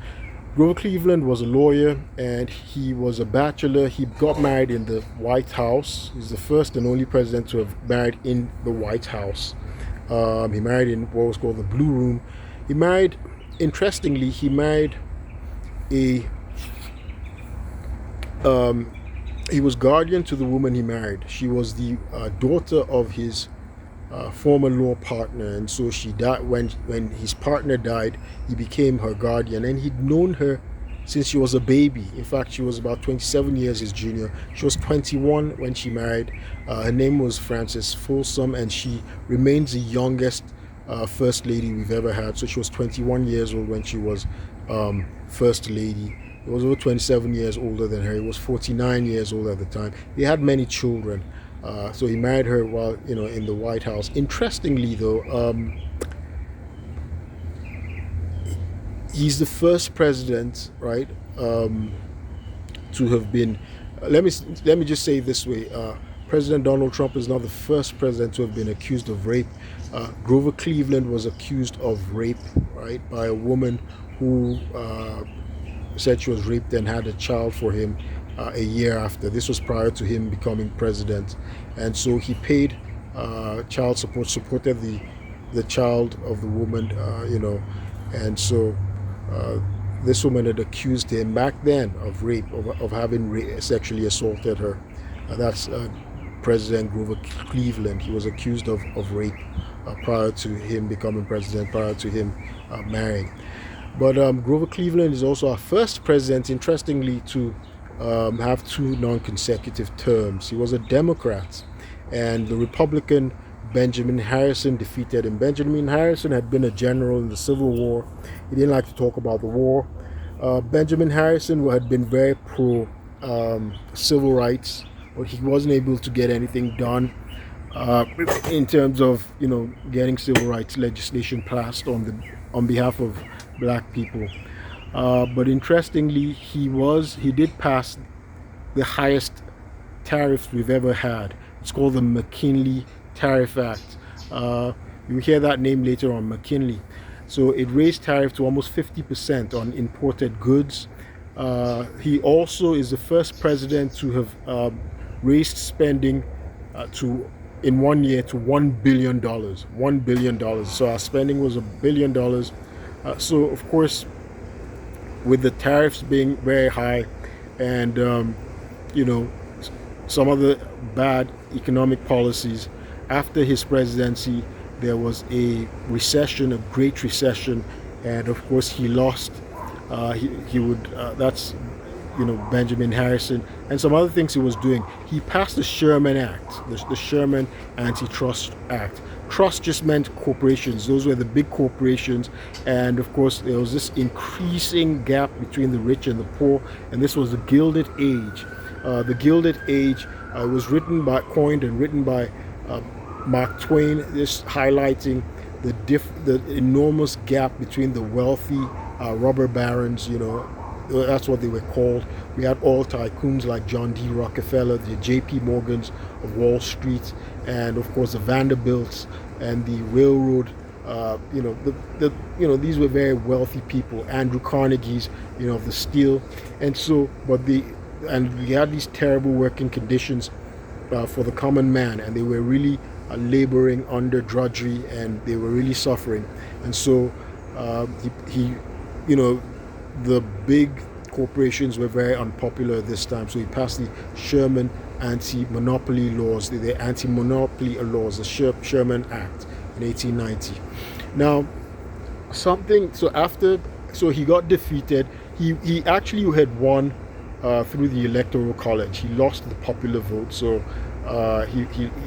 was a lawyer, and he was a bachelor. He got married in the White House. He's the first and only president to have married in the White House. He married in what was called the Blue Room. Interestingly, he married he was guardian to the woman he married. She was the daughter of his former law partner, and so she died. When his partner died, he became her guardian, and he'd known her since she was a baby. In fact, she was about 27 years his junior. She was 21 when she married. Her name was Frances Folsom, and she remains the youngest first lady we've ever had. So she was 21 years old when she was first lady. He was over 27 years older than her. He was 49 years old at the time. They had many children. So he married her while in the White House. Interestingly, though, he's the first president, right, to have been. Let me just say it this way: President Donald Trump is not the first president to have been accused of rape. Grover Cleveland was accused of rape, right, by a woman who said she was raped and had a child for him a year after. This was prior to him becoming president, and so he paid child support, supported the child of the woman, and so this woman had accused him back then of rape, of having sexually assaulted her. That's President Grover Cleveland. He was accused of rape prior to him becoming president, prior to him marrying. But Grover Cleveland is also our first president, interestingly, to have two non-consecutive terms. He was a Democrat, and the Republican Benjamin Harrison defeated him. Benjamin Harrison had been a general in the Civil War. He didn't like to talk about the war. Benjamin Harrison had been very pro civil rights, but he wasn't able to get anything done in terms of getting civil rights legislation passed on behalf of black people. But interestingly, he did pass the highest tariffs we've ever had. It's called the McKinley Tariff Act. You hear that name later on, McKinley. So it raised tariff to almost 50% on imported goods. He also is the first president to have raised spending in 1 year to $1 billion. $1 billion. So our spending was $1 billion. So of course, with the tariffs being very high, and some of the bad economic policies, after his presidency, there was a recession, a great recession, and of course he lost. That's Benjamin Harrison, and some other things he was doing. He passed the Sherman Act, the Sherman Antitrust Act. Trust just meant corporations. Those were the big corporations, and of course there was this increasing gap between the rich and the poor, and this was the Gilded Age. The Gilded Age was coined and written by Mark Twain, this highlighting the enormous gap between the wealthy robber barons, that's what they were called. We had oil tycoons like John D. Rockefeller, the J.P. Morgans of Wall Street, and of course the Vanderbilts and the railroad. These were very wealthy people. Andrew Carnegie's, of the steel, and so, and we had these terrible working conditions for the common man, and they were really laboring under drudgery, and they were really suffering. And so the big corporations were very unpopular at this time, so he passed the Sherman anti-monopoly laws, the anti-monopoly laws, the Sherman Act in 1890. Now, so he got defeated. He actually had won through the Electoral College. He lost the popular vote, so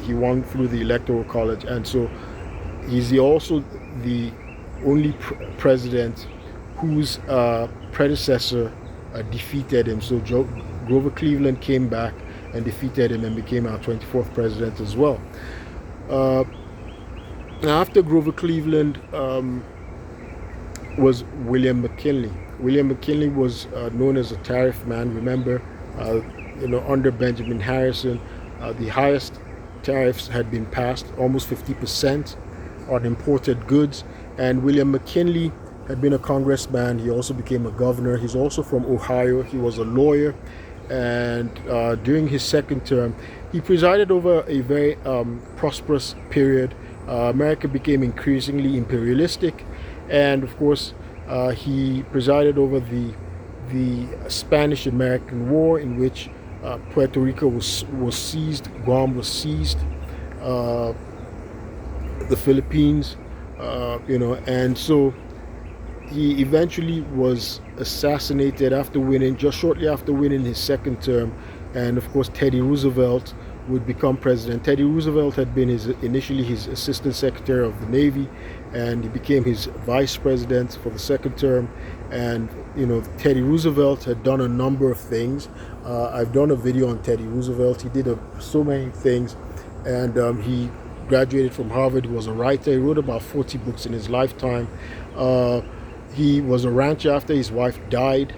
he won through the Electoral College, and so he's also the only president whose predecessor defeated him. So Grover Cleveland came back and defeated him and became our 24th president as well. After Grover Cleveland was William McKinley. William McKinley was known as a tariff man. Remember, under Benjamin Harrison, the highest tariffs had been passed, almost 50% on imported goods. And William McKinley had been a congressman. He also became a governor. He's also from Ohio. He was a lawyer. And during his second term, he presided over a very prosperous period. America became increasingly imperialistic. And of course, he presided over the Spanish-American War, in which Puerto Rico was seized, Guam was seized, the Philippines, and so he eventually was assassinated just shortly after winning his second term. And of course, Teddy Roosevelt would become president. Teddy Roosevelt had been initially his assistant secretary of the Navy, and he became his vice president for the second term. And Teddy Roosevelt had done a number of things. I've done a video on Teddy Roosevelt. He did so many things, and he graduated from Harvard. He was a writer. He wrote about 40 books in his lifetime. He was a rancher after his wife died.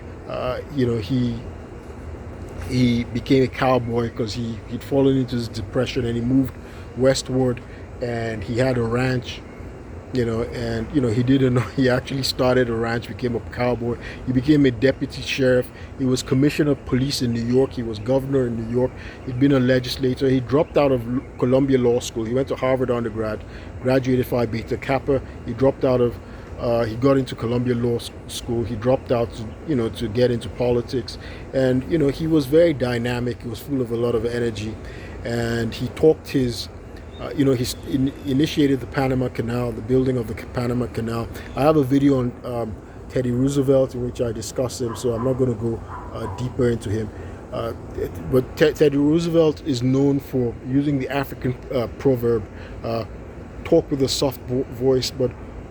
He became a cowboy because he'd fallen into this depression, and he moved westward, and he had a ranch. He actually started a ranch, became a cowboy. He became a deputy sheriff. He was commissioner of police in New York. He was governor in New York. He'd been a legislator. He dropped out of Columbia Law School. He went to Harvard undergrad, graduated Phi Beta Kappa. He dropped out of he got into Columbia Law School. He dropped out to get into politics, and he was very dynamic. He was full of a lot of energy, and he talked his initiated the Panama Canal, the building of the Panama Canal. I have a video on Teddy Roosevelt in which I discuss him, so I'm not going to go deeper into him. But Teddy Roosevelt is known for using the African proverb, talk with a soft voice, but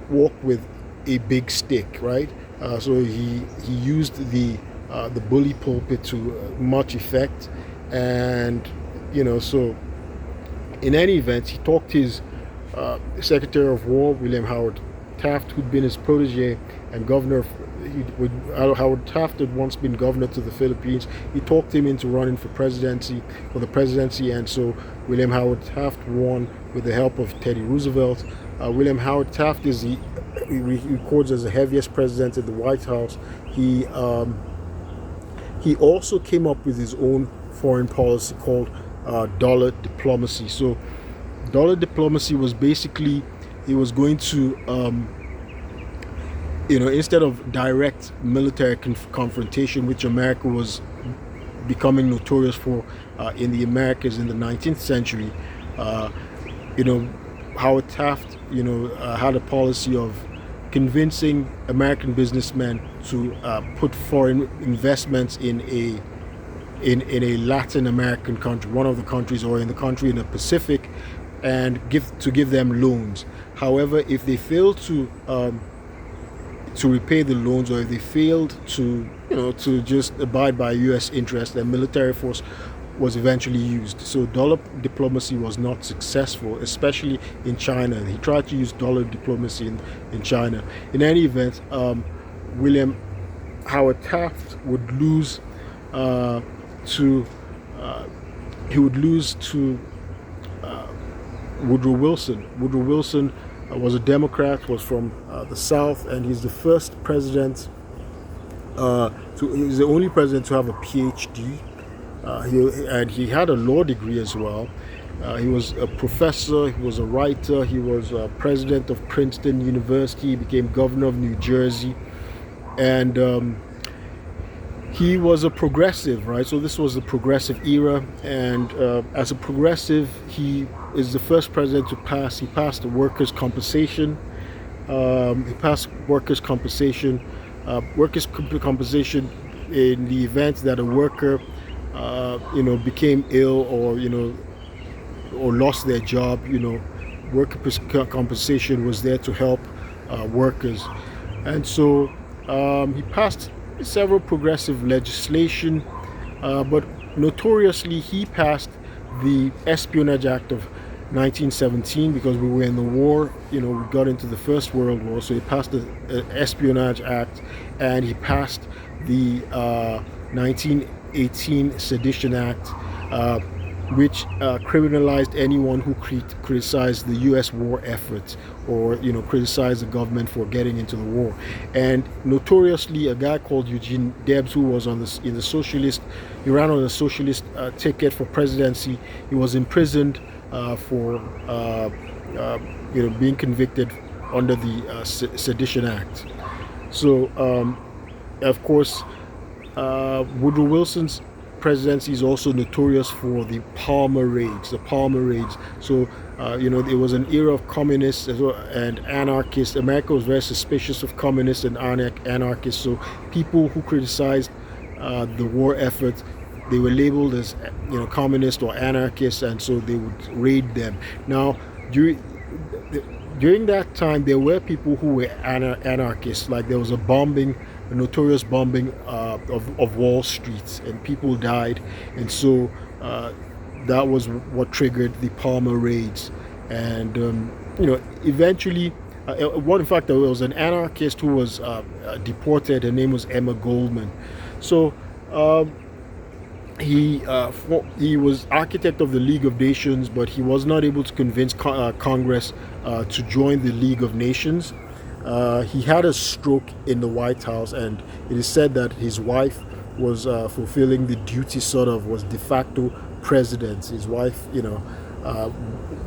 walk with a big stick, right? So he used the bully pulpit to much effect, and so in any event, he talked his Secretary of War, William Howard Taft, who'd been his protege and governor. Howard Taft had once been governor to the Philippines. He talked him into running for the presidency, and so William Howard Taft won with the help of Teddy Roosevelt. William Howard Taft he records as the heaviest president in the White House. He also came up with his own foreign policy called dollar diplomacy. So dollar diplomacy was basically, he was going to instead of direct military confrontation, which America was becoming notorious for in the Americas in the 19th century, Howard Taft had a policy of convincing American businessmen to put foreign investments in a Latin American country, one of the countries, or in the country in the Pacific, and give them loans. However, if they failed to repay the loans, or if they failed to just abide by U.S. interest, then military force was eventually used. So dollar diplomacy was not successful, especially in China. He tried to use dollar diplomacy in China. In any event, William Howard Taft would lose to Woodrow Wilson. Woodrow Wilson was a Democrat, was from the South, and he's the first president. He's the only president to have a PhD. He had a law degree as well. He was a professor. He was a writer. He was president of Princeton University. He became governor of New Jersey, and he was a progressive, right? So this was the progressive era, and as a progressive, he is the first president to pass. He passed the workers' compensation. Workers' compensation in the event that a worker, became ill or lost their job. Workers' compensation was there to help workers, and so he passed several progressive legislation, but notoriously he passed the Espionage Act of 1917 because we were in the war. We got into the First World War, so he passed the Espionage Act, and he passed the 1918 Sedition Act, which criminalized anyone who criticized the U.S. war effort, or criticized the government for getting into the war. And notoriously, a guy called Eugene Debs, who was he ran on a socialist ticket for presidency. He was imprisoned for being convicted under the Sedition Act. So, of course, Woodrow Wilson's presidency is also notorious for the Palmer raids. So, it was an era of communists and anarchists. America was very suspicious of communists and anarchists. So, people who criticized the war effort, they were labeled as communists or anarchists, and so they would raid them. Now, during that time, there were people who were anarchists. Like there was a bombing a notorious bombing of Wall Street, and people died, and so that was what triggered the Palmer raids, and eventually. In fact, there was an anarchist who was deported. Her name was Emma Goldman. So um, he was architect of the League of Nations, but he was not able to convince Congress to join the League of Nations. He had a stroke in the White House, and it is said that his wife was fulfilling the duty, sort of was de facto president. His wife,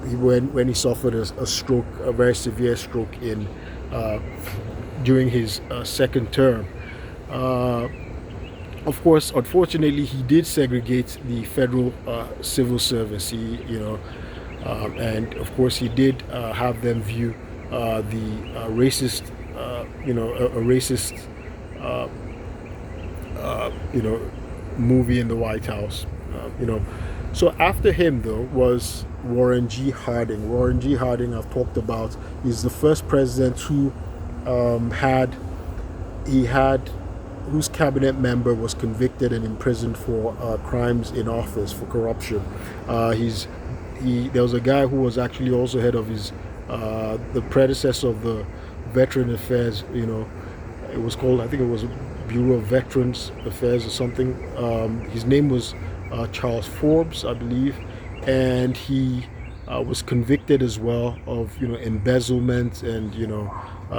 when he suffered a stroke, a very severe stroke during his second term. Of course, unfortunately, he did segregate the federal civil service. And of course, he did have them view the racist, a racist, uh, movie in the White House. So after him, though, was Warren G. Harding. Warren G. Harding, I've talked about, is the first president who had he had whose cabinet member was convicted and imprisoned for crimes in office, for corruption. There was a guy who was actually also head of the predecessor of the Veteran Affairs. It was called, I think it was Bureau of Veterans Affairs or something. His name was Charles Forbes, I believe, and he was convicted as well of embezzlement and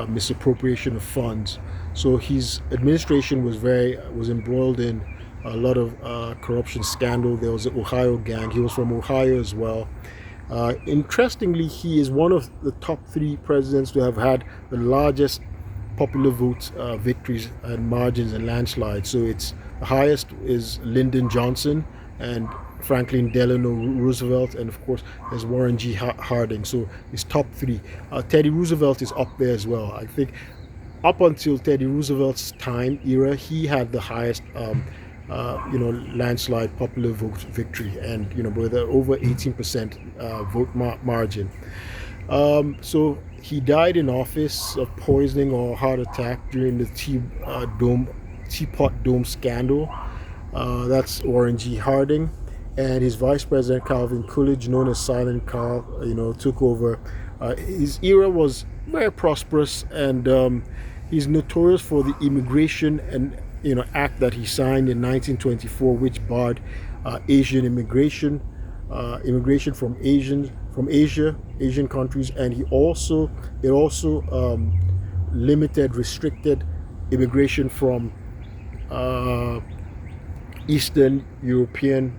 misappropriation of funds. So his administration was embroiled in a lot of corruption scandal. There was an Ohio gang. He was from Ohio as well. Interestingly, he is one of the top 3 presidents to have had the largest popular vote victories and margins and landslides. So the highest is Lyndon Johnson and Franklin Delano Roosevelt, and of course there's Warren G. Harding. So it's top 3. Teddy Roosevelt is up there as well. I think up until Teddy Roosevelt's era, he had the highest landslide popular vote victory, and with over 18% vote margin. So he died in office of poisoning or heart attack during the Teapot Dome scandal. That's Warren G. Harding, and his vice president Calvin Coolidge, known as Silent Carl, took over. His era was very prosperous, and he's notorious for the immigration and act that he signed in 1924, which barred Asian immigration from Asian countries, and it also restricted immigration from Eastern European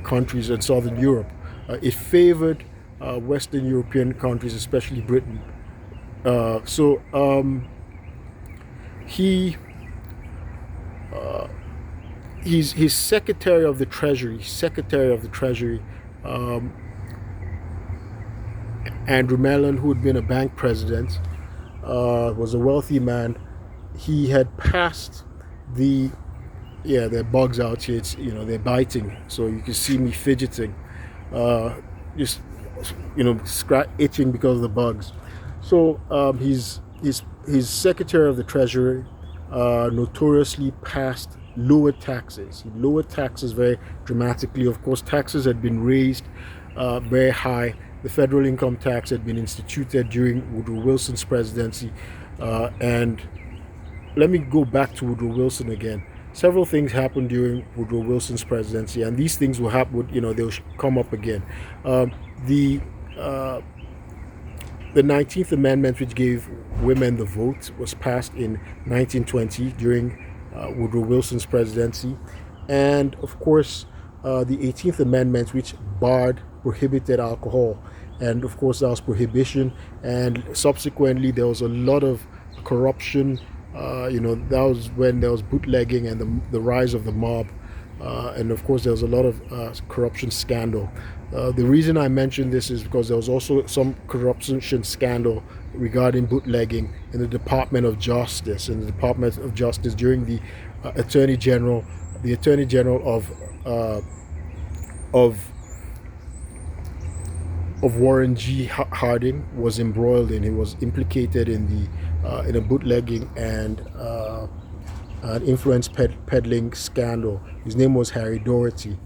countries and Southern Europe. It favored Western European countries, especially Britain. He's Secretary of the Treasury. Andrew Mellon, who had been a bank president, was a wealthy man. He had passed there are bugs out here. They're biting, so you can see me fidgeting, just itching because of the bugs. So he's Secretary of the Treasury. Notoriously passed lowered taxes. He lowered taxes very dramatically. Of course, taxes had been raised very high. The federal income tax had been instituted during Woodrow Wilson's presidency. And let me go back to Woodrow Wilson again. Several things happened during Woodrow Wilson's presidency, and these things will happen. They'll come up again. The 19th Amendment, which gave women the vote, was passed in 1920 during Woodrow Wilson's presidency. And of course, the 18th Amendment, which prohibited alcohol. And of course, that was prohibition. And subsequently, there was a lot of corruption. That was when there was bootlegging and the rise of the mob. And of course, there was a lot of corruption scandal. The reason I mention this is because there was also some corruption scandal regarding bootlegging in the Department of Justice. During the Attorney General of Warren G. Harding was embroiled in. He was implicated in in a bootlegging and an influence peddling scandal. His name was Harry Doherty.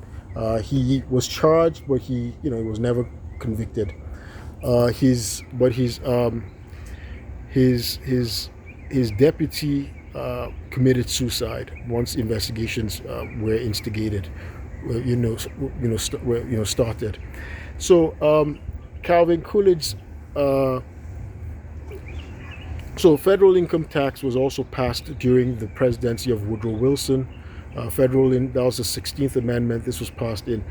He was charged, but he was never convicted. His deputy committed suicide once investigations were instigated, started. So Calvin Coolidge's uh, so federal income tax was also passed during the presidency of Woodrow Wilson. That was the 16th Amendment. This was passed in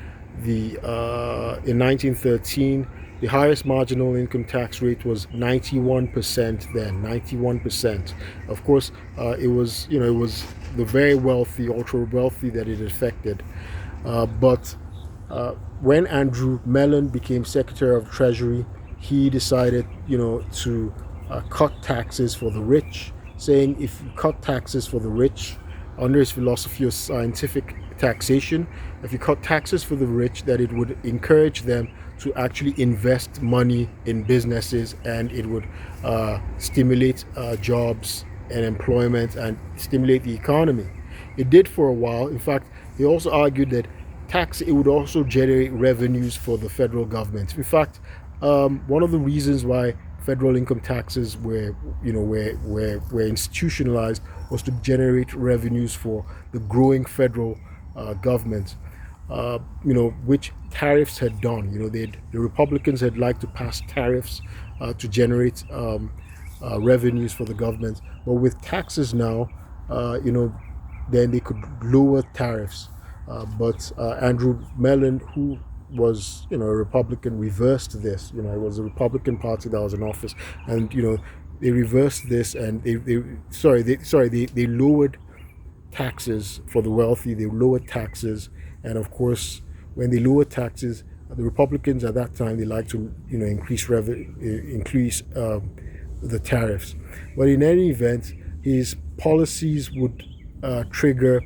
1913. The highest marginal income tax rate was 91% then. 91%. Of course, it was the very wealthy, ultra wealthy that it affected. But when Andrew Mellon became Secretary of Treasury, he decided, to cut taxes for the rich, saying if you cut taxes for the rich, under his philosophy of scientific taxation, if you cut taxes for the rich, that it would encourage them to actually invest money in businesses, and it would stimulate jobs and employment and stimulate the economy. It did for a while. In fact, he also argued that it would also generate revenues for the federal government. In fact, one of the reasons why federal income taxes were institutionalized was to generate revenues for the growing federal government. Which tariffs had done. The Republicans had liked to pass tariffs to generate revenues for the government, but with taxes now, then they could lower tariffs. But Andrew Mellon, who was a Republican, reversed this. It was the Republican Party that was in office, and they reversed this, and they lowered taxes for the wealthy. They lowered taxes, and of course, when they lowered taxes, the Republicans at that time, they like to increase the tariffs. But in any event, his policies would trigger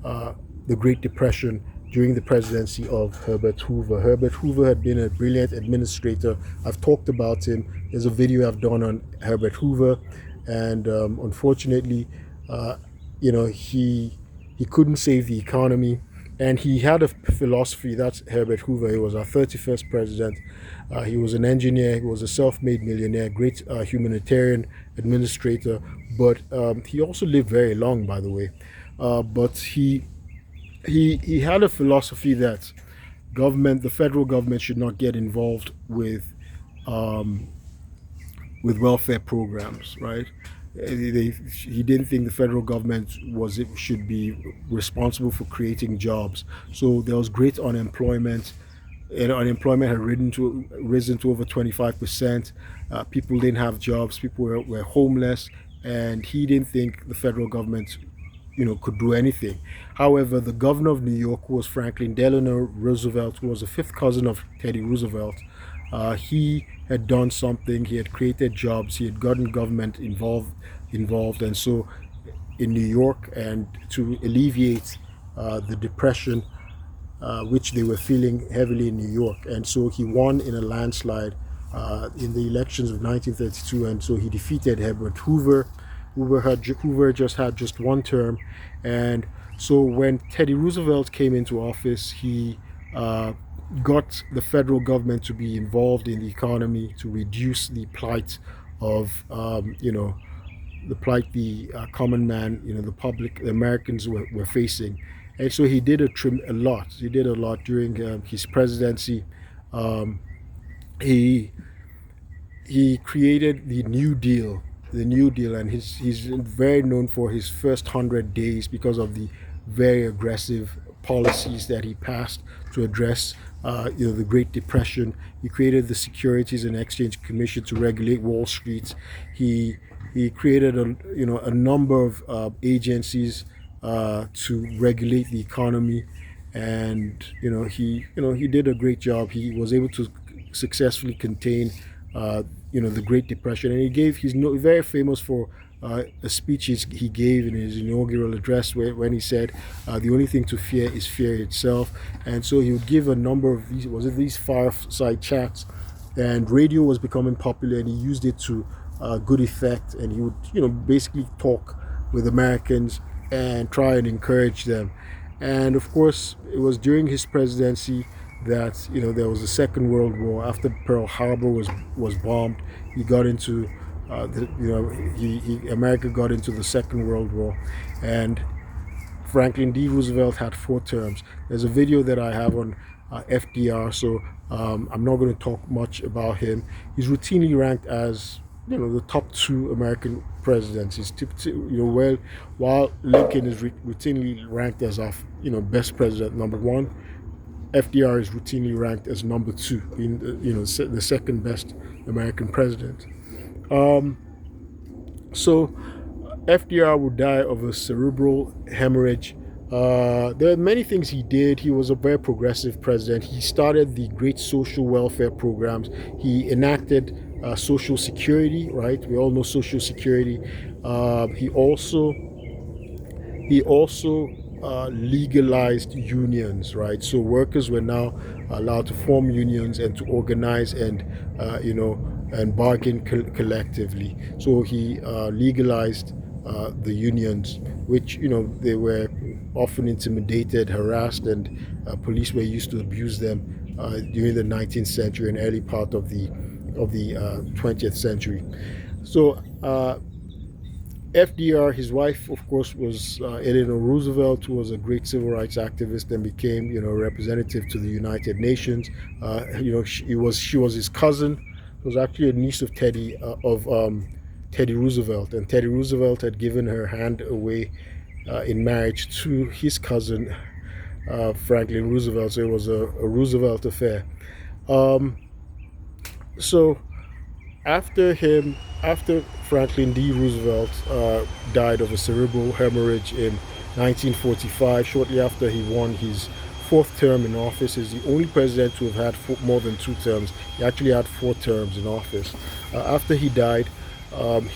the Great Depression during the presidency of Herbert Hoover. Herbert Hoover had been a brilliant administrator. I've talked about him. There's a video I've done on Herbert Hoover, and unfortunately, he couldn't save the economy, and he had a philosophy. That's Herbert Hoover. He was our 31st president. He was an engineer. He was a self-made millionaire, great humanitarian administrator, but he also lived very long, by the way. But he had a philosophy that the federal government should not get involved with welfare programs, right? He didn't think the federal government should be responsible for creating jobs. So there was great unemployment, and unemployment had risen to over 25%. People didn't have jobs. People were homeless, and he didn't think the federal government could do anything. However, the governor of New York, who was Franklin Delano Roosevelt, who was a fifth cousin of Teddy Roosevelt, he had done something. He had created jobs. He had gotten government involved, and so in New York, and to alleviate the depression which they were feeling heavily in New York, and so he won in a landslide in the elections of 1932, and so he defeated Herbert Hoover. Hoover just had just one term, and so when Teddy Roosevelt came into office, he got the federal government to be involved in the economy to reduce the plight of the plight the common man, the public, the Americans were facing, and so he did a lot. He did a lot during his presidency. He created the New Deal, and he's very known for his first 100 days because of the very aggressive policies that he passed to address the Great Depression. He created the Securities and Exchange Commission to regulate Wall Street. He created a number of agencies to regulate the economy, and he did a great job. He was able to successfully contain the Great Depression, and he's very famous for a speech he gave in his inaugural address when he said the only thing to fear is fear itself. And so he would give a number of these fireside chats, and radio was becoming popular, and he used it to good effect, and he would, basically talk with Americans and try and encourage them. And of course, it was during his presidency that there was a Second World War. After Pearl Harbor was bombed, he got into America got into the Second World War, and Franklin D. Roosevelt had 4 terms. There's a video that I have on FDR, so I'm not going to talk much about him. He's routinely ranked as the top 2 American presidents. Well, while Lincoln is routinely ranked as our best president, number 1, FDR is routinely ranked as number 2, being the second best American president. So FDR would die of a cerebral hemorrhage. There are many things he did. He was a very progressive president. He started the great social welfare programs. He enacted Social Security, right? We all know Social Security. He also legalized unions, right? So workers were now allowed to form unions and to organize and bargain collectively. So he legalized the unions, which they were often intimidated, harassed, and police were used to abuse them during the 19th century and early part of the 20th century. So FDR, his wife, of course, was Eleanor Roosevelt, who was a great civil rights activist and became, a representative to the United Nations. She was his cousin. It was actually a niece of Teddy Roosevelt, and Teddy Roosevelt had given her hand away in marriage to his cousin Franklin Roosevelt. So it was a Roosevelt affair. So after Franklin D. Roosevelt died of a cerebral hemorrhage in 1945, shortly after he won his 4th term in office. He's the only president to have had more than 2 terms. He actually had 4 terms in office. After he died,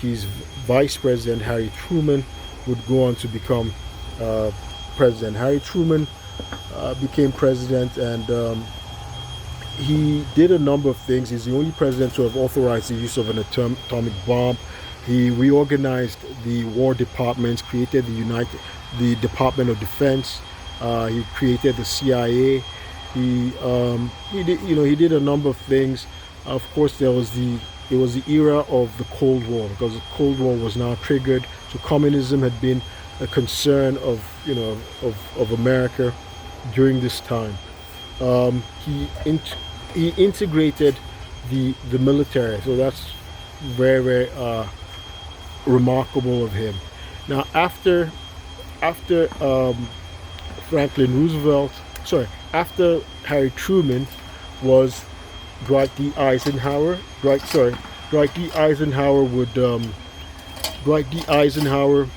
his vice president, Harry Truman, would go on to become president. Harry Truman became president, and he did a number of things. He's the only president to have authorized the use of an atomic bomb. He reorganized the War departments, created the Department of Defense. He created the CIA. He did a number of things. Of course, it was the era of the Cold War, because the Cold War was now triggered. So communism had been a concern of America during this time. He integrated the military, so that's very, very remarkable of him. Now, after after Harry Truman was Dwight D. Eisenhower. Dwight D. Eisenhower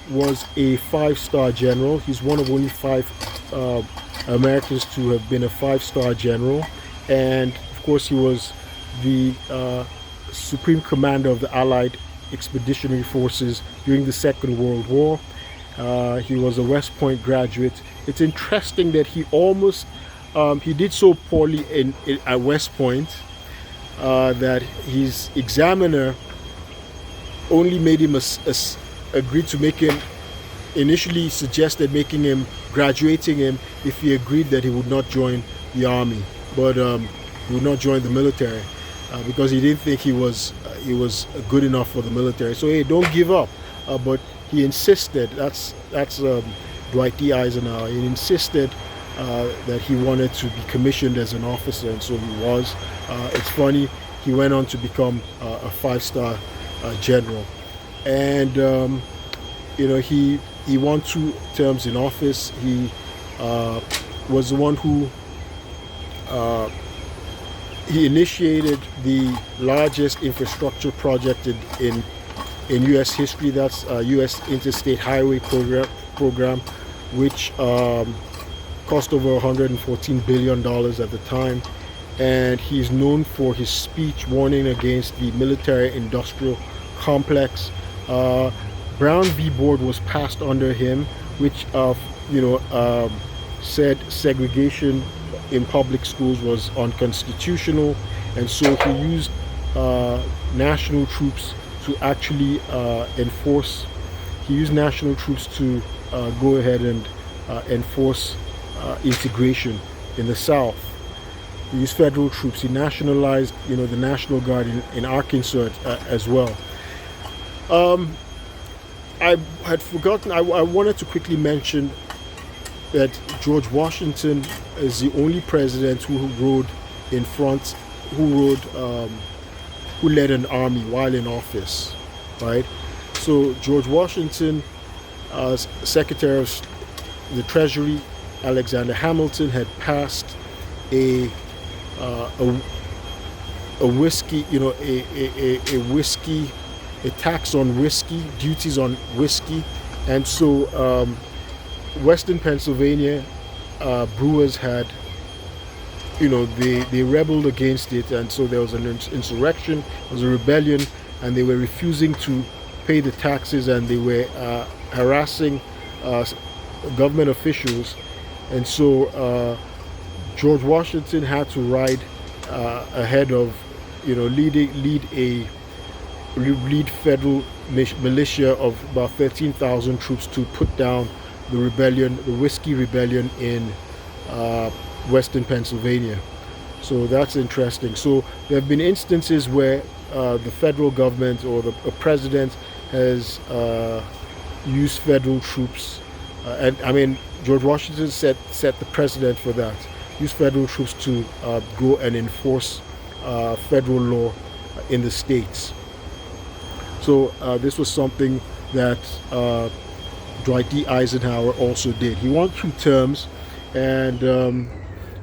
was a 5-star general. He's one of only 5 Americans to have been a 5-star general, and of course he was the supreme commander of the Allied Expeditionary Forces during the Second World War. He was a West Point graduate. It's interesting that he did so poorly at West Point that his examiner only made him agreed to make him, initially suggested graduating him if he agreed that he would not join the army, but he would not join the military because he didn't think he was good enough for the military. So hey, don't give up. But he insisted. That's Dwight D. Eisenhower. He insisted that he wanted to be commissioned as an officer, and so he was. It's funny, he went on to become a 5-star general, and he won 2 terms in office. He was the one who he initiated the largest infrastructure project in U.S. history. That's U.S. Interstate Highway program, which cost over $114 billion at the time. And he's known for his speech warning against the military-industrial complex. Brown v. Board was passed under him, which said segregation in public schools was unconstitutional, and so he used national troops to actually enforce. He used national troops to go ahead and enforce integration in the South. He used federal troops. He nationalized, the National Guard in Arkansas as well. I had forgotten. I wanted to quickly mention that George Washington is the only president who rode in front, who led an army while in office, right? So George Washington, Secretary of the Treasury, Alexander Hamilton, had passed a whiskey, a tax on whiskey, duties on whiskey, and so Western Pennsylvania brewers had, they rebelled against it, and so there was an insurrection, there was a rebellion, and they were refusing to pay the taxes, and they were harassing government officials, and so George Washington had to ride ahead of, lead federal militia of about 13,000 troops to put down the rebellion, the whiskey rebellion in Western Pennsylvania. So that's interesting. So there have been instances where the federal government or the president has used federal troops, and I mean George Washington set the precedent for that. Use federal troops to go and enforce federal law in the states. So this was something that Dwight D. Eisenhower also did. He won 2 terms, and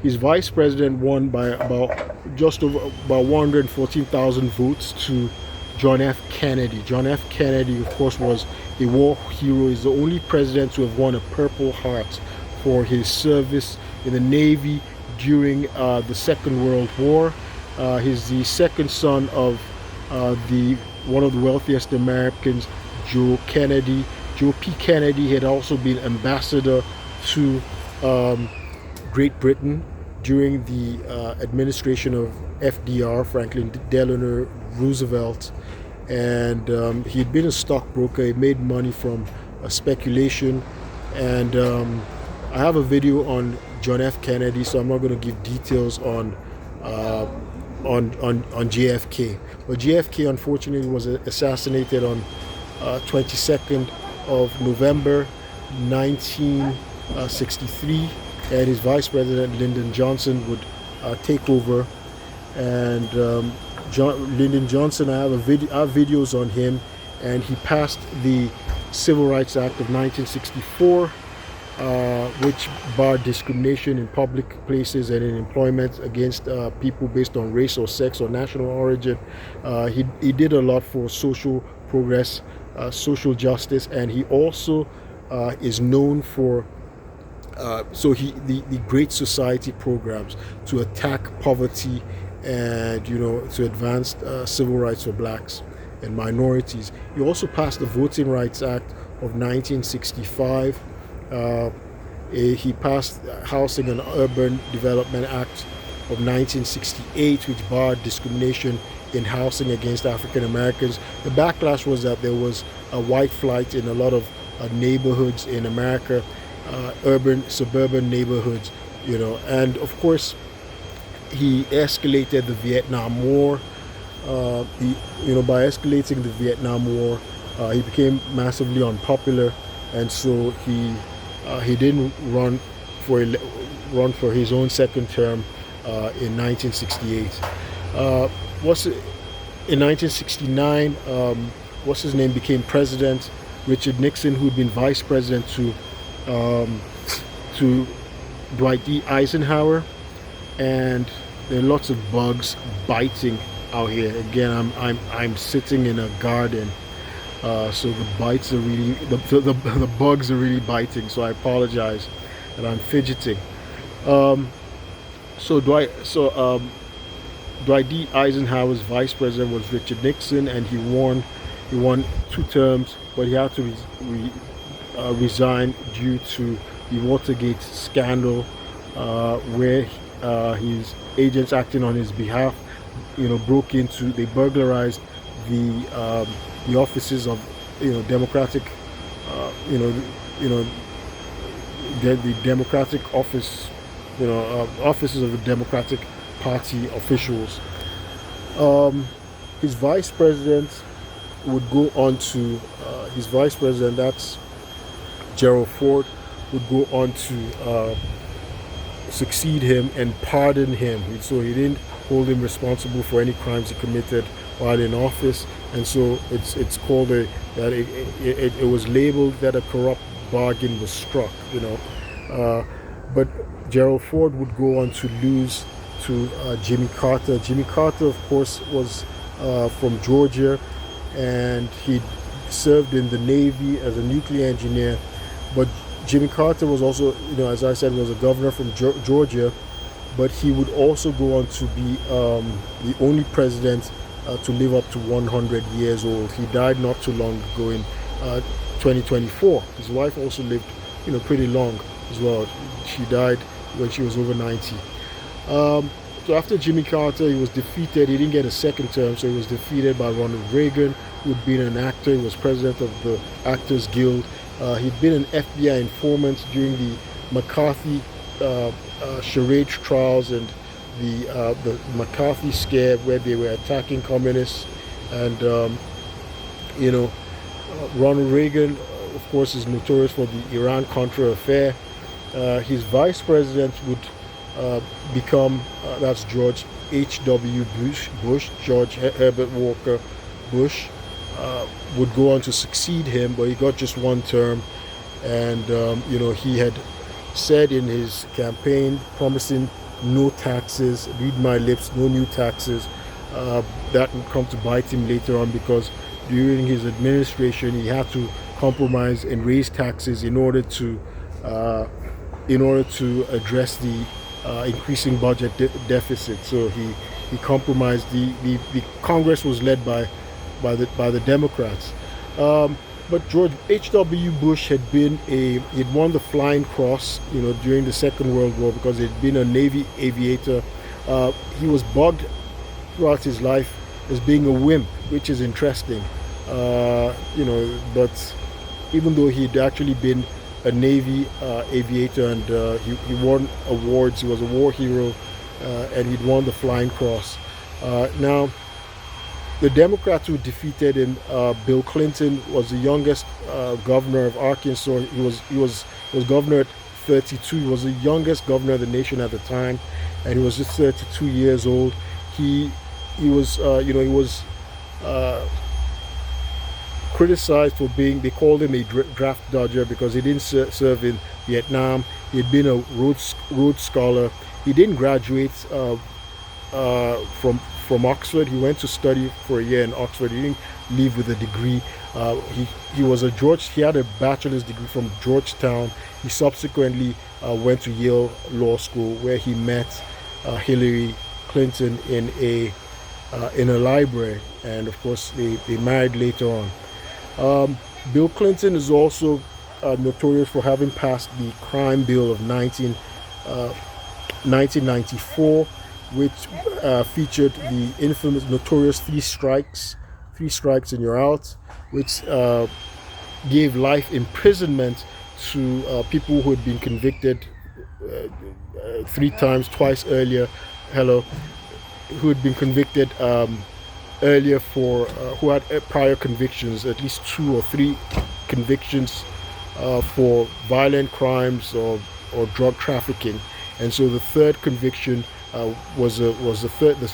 his vice president won by just over 114,000 votes to John F. Kennedy. John F. Kennedy, of course, was a war hero. He's the only president to have won a Purple Heart for his service in the Navy during the Second World War. He's the second son of one of the wealthiest Americans, Joe Kennedy. Joe P. Kennedy had also been ambassador to Great Britain during the administration of FDR, Franklin Delano Roosevelt, and he'd been a stockbroker. He made money from speculation, and I have a video on John F. Kennedy, so I'm not going to give details on JFK. But JFK, unfortunately, was assassinated on 22nd of November 1963, and his vice president Lyndon Johnson would take over. And Lyndon Johnson, I have videos on him, and he passed the Civil Rights Act of 1964, which barred discrimination in public places and in employment against people based on race or sex or national origin. He did a lot for social progress, social justice, and he also is known for the Great Society programs to attack poverty and to advance civil rights for blacks and minorities. He also passed the Voting Rights Act of 1965. He passed Housing and Urban Development Act of 1968, which barred discrimination in housing against African Americans. The backlash was that there was a white flight in a lot of neighborhoods in America, suburban neighborhoods, and of course he escalated the Vietnam War. By escalating the Vietnam War, he became massively unpopular, and so he didn't run for his own second term in 1968. In 1969, what's his name became president. Richard Nixon, who had been vice president to Dwight D. Eisenhower, and there are lots of bugs biting out here. Again, I'm sitting in a garden, so the bites are really the bugs are really biting. So I apologize that I'm fidgeting. Dwight D. Eisenhower's vice president was Richard Nixon, and he won 2 terms, but he had to resign due to the Watergate scandal, where his agents acting on his behalf, they burglarized the offices of democratic you know the democratic office offices of the Democratic Party officials. His vice president would go on to his vice president, that's Gerald Ford, would go on to succeed him and pardon him. So he didn't hold him responsible for any crimes he committed while in office, and so it's called that it was labeled that a corrupt bargain was struck. But Gerald Ford would go on to lose to Jimmy Carter. Jimmy Carter, of course, was from Georgia, and he served in the Navy as a nuclear engineer. But Jimmy Carter was also, as I said, was a governor from Georgia, but he would also go on to be the only president to live up to 100 years old. He died not too long ago in 2024. His wife also lived, pretty long as well. She died when she was over 90. So after Jimmy Carter, he was defeated. He didn't get a second term, so he was defeated by Ronald Reagan, who had been an actor. He was president of the Actors Guild. He'd been an FBI informant during the McCarthy charade trials and the McCarthy scare, where they were attacking communists. And Ronald Reagan, of course, is notorious for the Iran-Contra affair. His vice president would become, that's George H.W. Bush, George Herbert Walker Bush, would go on to succeed him, but he got just one term. And, he had said in his campaign, promising no taxes, read my lips, no new taxes. That would come to bite him later on, because during his administration he had to compromise and raise taxes in order to address the increasing budget deficit. So he compromised. The Congress was led by the Democrats. But George H.W. Bush he'd won the Flying Cross, during the Second World War, because he'd been a Navy aviator. He was bugged throughout his life as being a wimp, which is interesting. But even though he'd actually been a Navy aviator, and he won awards, he was a war hero, and he'd won the Flying Cross. Now, the Democrats who defeated him, Bill Clinton, was the youngest governor of Arkansas. He was governor at 32. He was the youngest governor of the nation at the time, and he was just 32 years old. He was criticized for being, they called him a draft dodger, because he didn't serve in Vietnam. He had been a Rhodes Scholar. He didn't graduate from Oxford. He went to study for a year in Oxford. He didn't leave with a degree. He had a bachelor's degree from Georgetown. He subsequently went to Yale Law School, where he met Hillary Clinton in a library, and of course they married later on. Bill Clinton is also notorious for having passed the crime bill of 1994, which featured the infamous, notorious three strikes and you're out, which gave life imprisonment to people who had been convicted twice earlier. Who had been convicted earlier who had prior convictions, at least 2 or 3 convictions for violent crimes or drug trafficking. And so the third conviction was the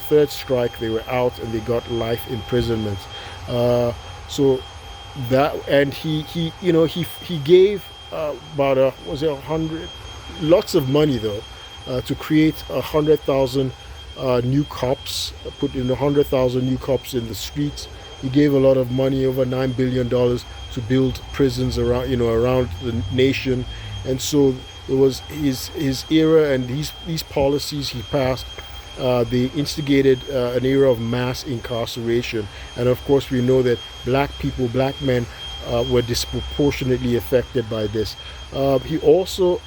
third strike. They were out and they got life imprisonment. So that, and he gave about 100, lots of money though, to create 100,000 new cops, put in 100,000 new cops in the streets. He gave a lot of money, over $9 billion, to build prisons around the nation. And so it was his era, and these policies he passed, they instigated an era of mass incarceration. And of course we know that black men were disproportionately affected by this. He also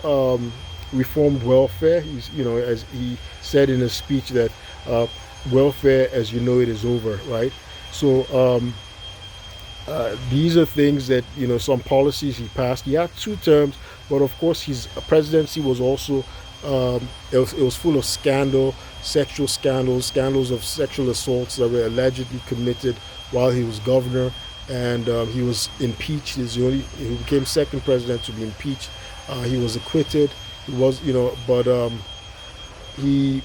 reformed welfare. As he said in a speech that welfare as you know it is over, right? So these are things that, some policies he passed. He had 2 terms, but of course his presidency was also it was full of sexual scandals, scandals of sexual assaults that were allegedly committed while he was governor, and he was impeached. He became second president to be impeached. He was acquitted. He was, but he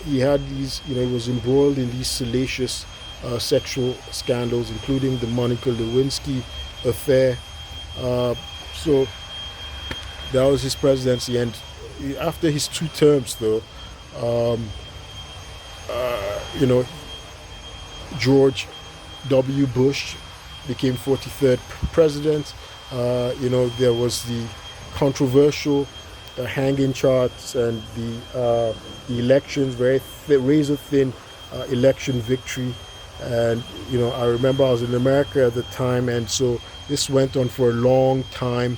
he had these, he was embroiled in these salacious sexual scandals, including the Monica Lewinsky affair. So that was his presidency, and after his 2 terms, though, um, you know, George W. Bush became 43rd president. There was the controversial hanging charts and the elections, very razor thin election victory. And I remember I was in America at the time, and so this went on for a long time.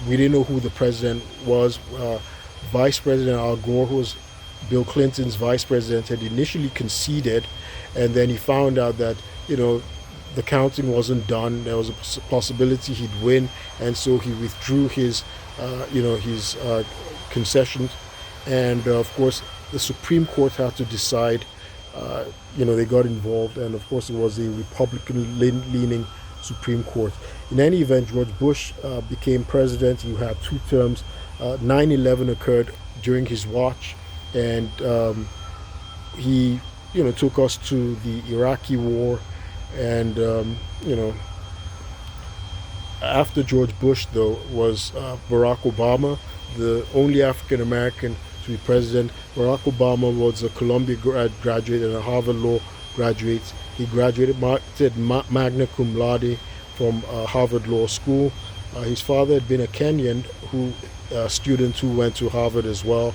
We didn't know who the president was. Vice President Al Gore, who was Bill Clinton's vice president, had initially conceded, and then he found out that the counting wasn't done. There was a possibility he'd win, and so he withdrew his concessions. And of course, the Supreme Court had to decide. They got involved, and of course, it was a Republican-leaning Supreme Court. In any event, George Bush became president. He had 2 terms. 9/11 occurred during his watch, and he, took us to the Iraqi War. And after George Bush, though, was Barack Obama, the only African American to be president. Barack Obama was a Columbia graduate and a Harvard Law graduate. He graduated magna cum laude from Harvard Law School. His father had been a Kenyan student who went to Harvard as well,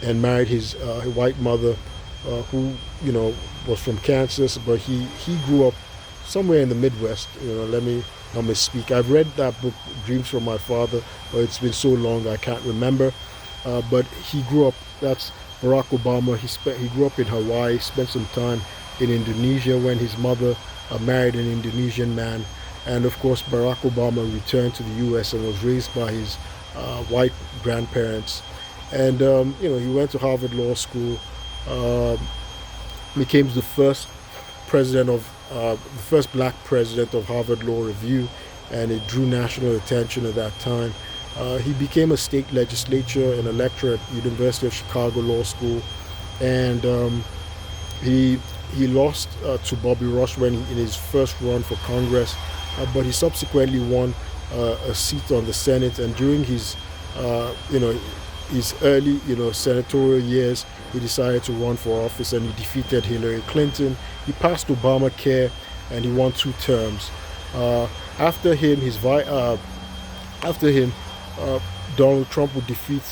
and married his white mother, who was from Kansas, but he grew up somewhere in the Midwest. Let me not misspeak. I've read that book, Dreams from My Father, but it's been so long I can't remember. But he grew up. That's Barack Obama. He grew up in Hawaii, spent some time in Indonesia when his mother married an Indonesian man, and of course Barack Obama returned to the U.S. and was raised by his white grandparents. And he went to Harvard Law School, became the first black president of Harvard Law Review, and it drew national attention at that time. He became a state legislature and a lecturer at University of Chicago Law School, and he lost to Bobby Rush in his first run for Congress, but he subsequently won a seat on the Senate. And during his early senatorial years, he decided to run for office, and he defeated Hillary Clinton. He passed Obamacare, and he won 2 terms. After him, Donald Trump would defeat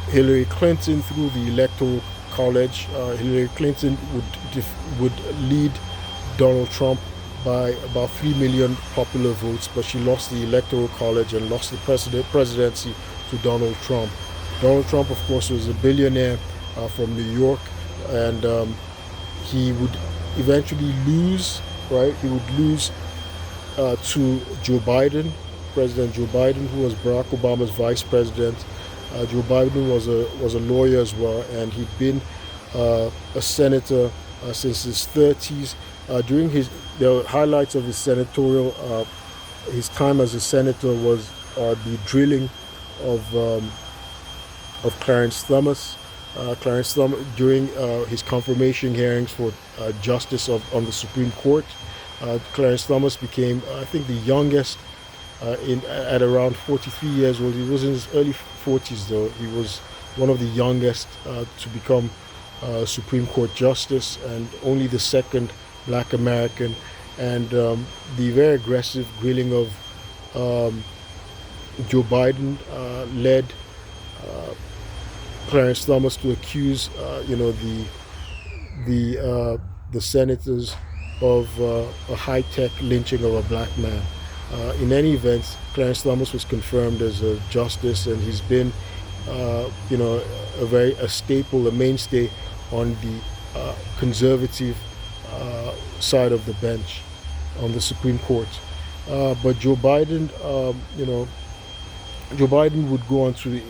Hillary Clinton through the Electoral College. Hillary Clinton would lead Donald Trump by about 3 million popular votes, but she lost the Electoral College and lost the presidency to Donald Trump. Donald Trump, of course, was a billionaire from New York, and he would eventually lose. Right, he would lose to Joe Biden, President Joe Biden, who was Barack Obama's vice president. Joe Biden was a lawyer as well, and he'd been a senator since his 30s. During the highlights of his senatorial, his time as a senator was the drilling of Clarence Thomas. Clarence Thomas during his confirmation hearings for justice on the Supreme Court. Clarence Thomas became, I think, the youngest at around 43 years old. He was in his early 40s, though. He was one of the youngest to become Supreme Court justice, and only the second black American. And the very aggressive grilling of Joe Biden led Clarence Thomas to accuse, the senators of a high-tech lynching of a black man. In any event, Clarence Thomas was confirmed as a justice, and he's been, a staple, a mainstay on the conservative side of the bench on the Supreme Court. But Joe Biden, Joe Biden would go on to,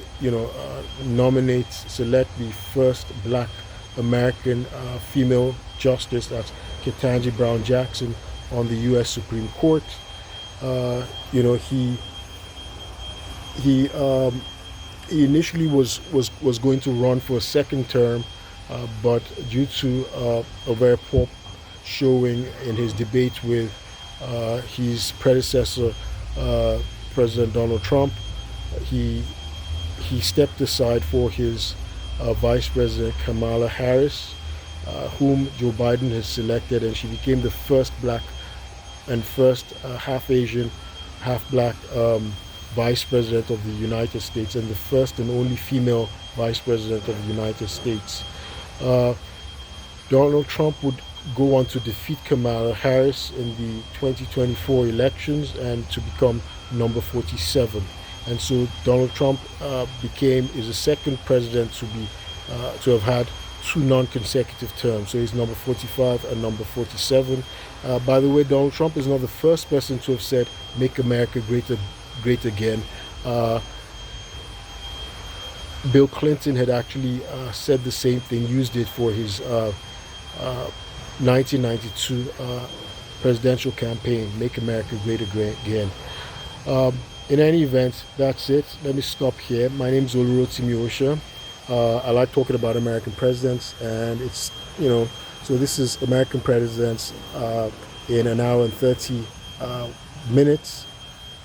select the first Black American female justice, that's Ketanji Brown Jackson, on the U.S. Supreme Court. Uh, you know, he initially was going to run for a second term, but due to a very poor showing in his debate with his predecessor, President Donald Trump, he he stepped aside for his Vice President Kamala Harris, whom Joe Biden has selected, and she became the first black and first half Asian, half black Vice President of the United States, and the first and only female Vice President of the United States. Uh, Donald Trump would go on to defeat Kamala Harris in the 2024 elections and to become number 47. And so Donald Trump is the second president to have had two non-consecutive terms. So he's number 45 and number 47. By the way, Donald Trump is not the first person to have said "Make America Great Again." Bill Clinton had actually said the same thing, used it for his 1992 presidential campaign, "Make America Great Again." In any event, that's it. Let me stop here. My name is Olu Osha. I like talking about American presidents, and so this is American presidents in an hour and 30 minutes.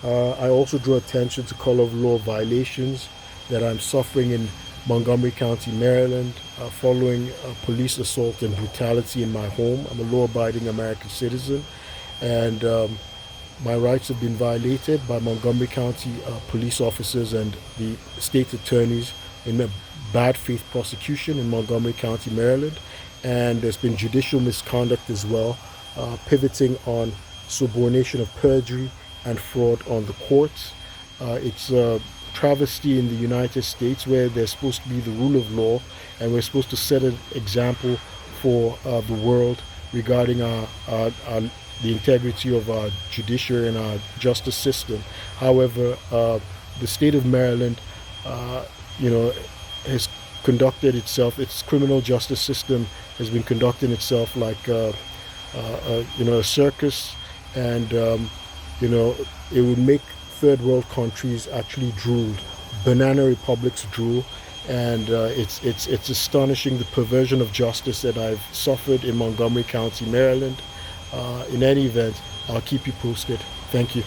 I also draw attention to color of law violations that I'm suffering in Montgomery County, Maryland, following police assault and brutality in my home. I'm a law-abiding American citizen, and my rights have been violated by Montgomery County police officers and the state attorneys in a bad faith prosecution in Montgomery County, Maryland. And there's been judicial misconduct as well, pivoting on subornation of perjury and fraud on the courts. It's a travesty in the United States, where there's supposed to be the rule of law, and we're supposed to set an example for the world regarding the integrity of our judiciary and our justice system. However, the state of Maryland, has conducted itself. Its criminal justice system has been conducting itself like a circus, and it would make third world countries actually drool. Banana republics drool, and it's astonishing the perversion of justice that I've suffered in Montgomery County, Maryland. In any event, I'll keep you posted. Thank you.